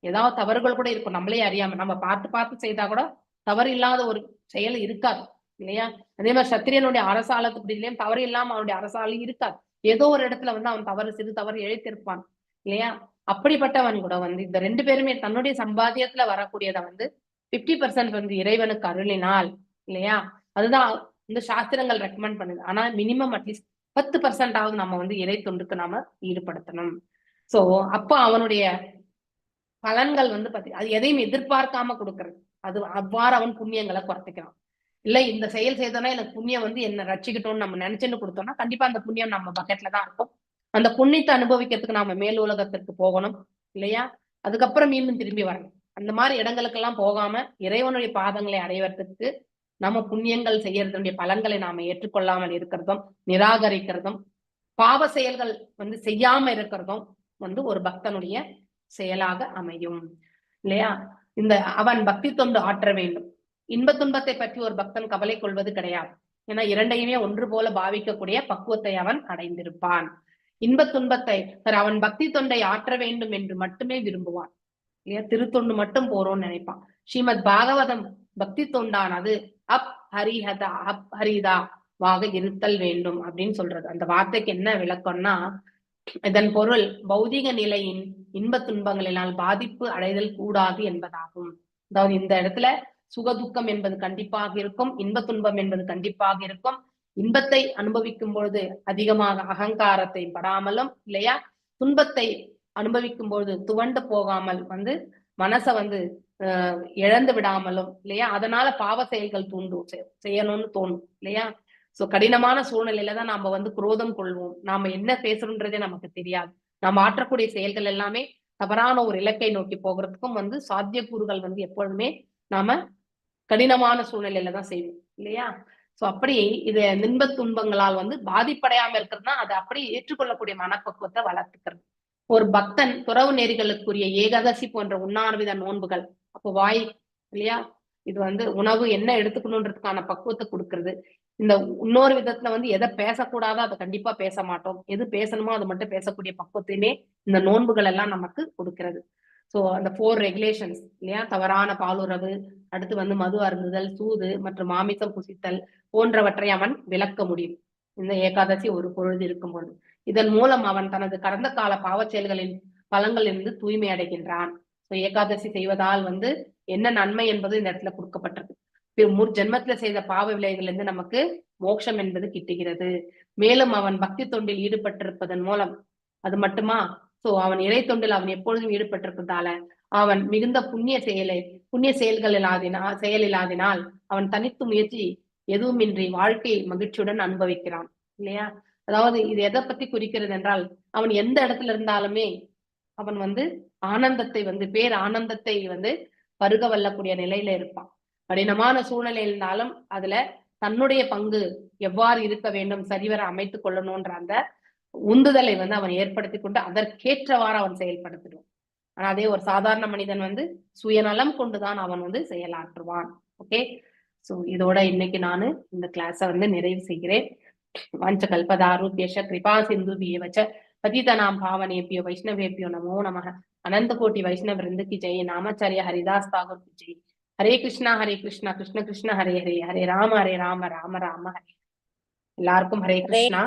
S2: ஏதாவது தவறுகள் கூட இருக்கும். நம்மளே அறியாம நம்ம பார்த்து செய்தா கூட தவறு இல்லாத ஒரு செயல் இருக்காது இல்லையா? அதே மாதிரி சத்திரியனுடைய அரசாலத்துக்குடியிலையும் தவறு இல்லாம அவனுடைய அரசாலும் இருக்காது. ஏதோ ஒரு இடத்துல வந்து அவன் சிறு தவறு இழைத்திருப்பான் இல்லையா? அப்படிப்பட்டவன் கூட வந்து இந்த 2 பேருமே தன்னுடைய சம்பாத்தியத்துல வரக்கூடியதை வந்து 50% வந்து இறைவனுக்கு அருளினால் இல்லையா, அதுதான் இந்த சாஸ்திரங்கள் ரெக்கமெண்ட் பண்ணுது. ஆனா மினிமம் அட்லீஸ்ட் 10% நம்ம வந்து இறை தொண்டுக்கு நாம ஈடுபடுத்தணும். சோ அப்ப அவனுடைய பலன்கள் வந்து அது எதையும் எதிர்பார்க்காம கொடுக்கறது. அது அவ்வாறு அவன் புண்ணியங்களை குறைத்துக்கிறான். இல்ல இந்த செயல் செய்தோம்னா எனக்கு புண்ணியம் வந்து என்ன ரட்சிக்கட்டும்னு நம்ம நினைச்சுன்னு கொடுத்தோம்னா கண்டிப்பா அந்த புண்ணியம் நம்ம பக்கெட்ல தான் இருக்கும். அந்த புண்ணியத்தை அனுபவிக்கிறதுக்கு நாம மேல் உலகத்திற்கு போகணும் இல்லையா? அதுக்கப்புறம் மீண்டும் திரும்பி வரணும். அந்த மாதிரி இடங்களுக்கெல்லாம் போகாம இறைவனுடைய பாதங்களை அடைவதற்கு நம்ம புண்ணியங்கள் செய்யறதுடைய பலன்களை நாம ஏற்றுக்கொள்ளாமல் இருக்கிறதும், நிராகரிக்கிறதும், பாவ செயல்கள் வந்து செய்யாம இருக்கிறதும் வந்து ஒரு பக்தனுடைய செயலாக அமையும் இல்லையா? இந்த அவன் பக்தி தொண்டு ஆற்ற வேண்டும். இன்ப துன்பத்தை பற்றி ஒரு பக்தன் கவலை கொள்வது கிடையாது. ஏன்னா இரண்டையுமே ஒன்று போல பாவிக்கக்கூடிய பக்குவத்தை அவன் அடைந்திருப்பான். இன்ப துன்பத்தை அவன் பக்தி தொண்டை ஆற்ற வேண்டும் என்று மட்டுமே விரும்புவான் இல்லையா? திருத்தொண்டு மட்டும் போறோம்னு நினைப்பான். ஸ்ரீமத் பாகவதம் பக்தி தொண்டானது ஹரிதாவாக இருத்தல் வேண்டும் அப்படின்னு சொல்றது. அந்த வார்த்தைக்கு என்ன விளக்கம்னா, இதன் பொருள் பௌதிக நிலையின் இன்ப துன்பங்களினால் பாதிப்பு அடைதல் கூடாது என்பதாகும். அதாவது இந்த இடத்துல சுகதுக்கம் என்பது கண்டிப்பாக இருக்கும், இன்ப துன்பம் என்பது கண்டிப்பாக இருக்கும். இன்பத்தை அனுபவிக்கும் பொழுது அதிகமாக அகங்காரத்தை படாமலும் இல்லையா, துன்பத்தை அனுபவிக்கும் பொழுது துவண்டு போகாமல் வந்து மனசை வந்து இழந்து விடாமலும் இல்லையா, அதனால பாவ செயல்கள் தூண்டும், செய்யணும்னு தோணும் இல்லையா. சோ கடினமான சூழ்நிலையில தான் நாம வந்து குரோதம் கொள்வோம். நாம என்ன பேசுறோன்றதே நமக்கு தெரியாது. நாம ஆற்றக்கூடிய செயல்கள் எல்லாமே தவறான ஒரு இலக்கை நோக்கி போகிறதுக்கும் வந்து சாத்தியக்கூறுகள் வந்து எப்பொழுதுமே நாம கடினமான சூழ்நிலையில தான் செய்வோம் இல்லையா. சோ அப்படி இது இன்ப துன்பங்களால் வந்து பாதிப்படையாம இருக்கிறதுனா அதை அப்படி ஏற்றுக்கொள்ளக்கூடிய மனப்பக்குவத்தை வளர்த்துக்கிறது. ஒரு பக்தன் துறவு நெறிகளுக்குரிய ஏகாதசி போன்ற உண்ணாவிரத நோன்புகள், அப்போ வாய் இல்லையா, இது வந்து உணவு என்ன எடுத்துக்கணுன்றதுக்கான பக்குவத்தை கொடுக்கறது. இந்த இன்னொரு விதத்துல வந்து எதை பேசக்கூடாதோ அதை கண்டிப்பா பேச மாட்டோம், எது பேசணுமோ அதை மட்டும் பேசக்கூடிய பக்குவத்தையுமே இந்த நோன்புகள் எல்லாம் நமக்கு கொடுக்கிறது. சோ அந்த 4 ரெகுலேஷன்ஸ் இல்லையா, தவறான பாலுறவு, அடுத்து வந்து மது அருந்துதல், சூது மற்றும் மாமிசம் புசித்தல் போன்றவற்றை அவன் விளக்க முடியும் இந்த ஏகாதசி ஒரு பொழுது இருக்கும்போது. இதன் மூலம் அவன் தனது கடந்த கால பாவச் செயல்களின் பலன்களிலிருந்து தூய்மை அடைகின்றான். ஏகாதசி செய்வதால் வந்து என்ன நன்மை என்பது இந்த இடத்துல கொடுக்கப்பட்டிருக்கு. முற்ஜென்மத்துல செய்த பாவ விளைவுகளிலிருந்து நமக்கு மோட்சம் என்பது கிட்டுகிறது. மேலும் அவன் பக்தி தொண்டில் ஈடுபட்டிருப்பதன் மூலம், அது மட்டுமா, சோ அவன் இறை தொண்டில் அவன் எப்பொழுதும் ஈடுபட்டிருப்பதால அவன் மிகுந்த புண்ணிய செயல்கள் இல்லாதினால் அவன் தனித்து முயற்சி எதுவுமின்றி வாழ்க்கையை மகிழ்ச்சியுடன் அனுபவிக்கிறான் இல்லையா. அதாவது இது எதை பத்தி குறிக்கிறது என்றால், அவன் எந்த இடத்துல இருந்தாலுமே அவன் வந்து ஆனந்தத்தை வந்து ஆனந்தத்தை வந்து பருக வல்லக்கூடிய நிலையில இருப்பான். கடினமான சூழ்நிலை இருந்தாலும் அதுல தன்னுடைய பங்கு எவ்வாறு இருக்க வேண்டும், சரிவர அமைத்துக் கொள்ளணும்ன்ற அந்த உந்துதலை வந்து அவன் ஏற்படுத்தி கொண்டு அதற்கேற்றவாறு அவன் செயல்படுத்திடுவான். ஆனா அதே ஒரு சாதாரண மனிதன் வந்து சுயநலம் கொண்டுதான் அவன் வந்து செயலாற்றுவான். ஓகே, சோ இதோட இன்னைக்கு நானு இந்த கிளாஸ வந்து நிறைவு செய்கிறேன். வாஞ்ச கல்பதாருப்யஷ கிருபா சிந்துபியவச்ச பதிதனாம் பாவனேபியோ வைஷ்ணவேபியோ நமோ நமः. அனந்த கோட்டி வைஷ்ணவ விருந்த கி ஜெய். நாமாச்சாரிய ஹரிதாஸ் தாகூர் கி ஜெய். ஹரே கிருஷ்ணா கிருஷ்ண கிருஷ்ண ஹரே ஹரே, ஹரே ராம ராம ராம ஹரே. எல்லாருக்கும் ஹரே கிருஷ்ணா.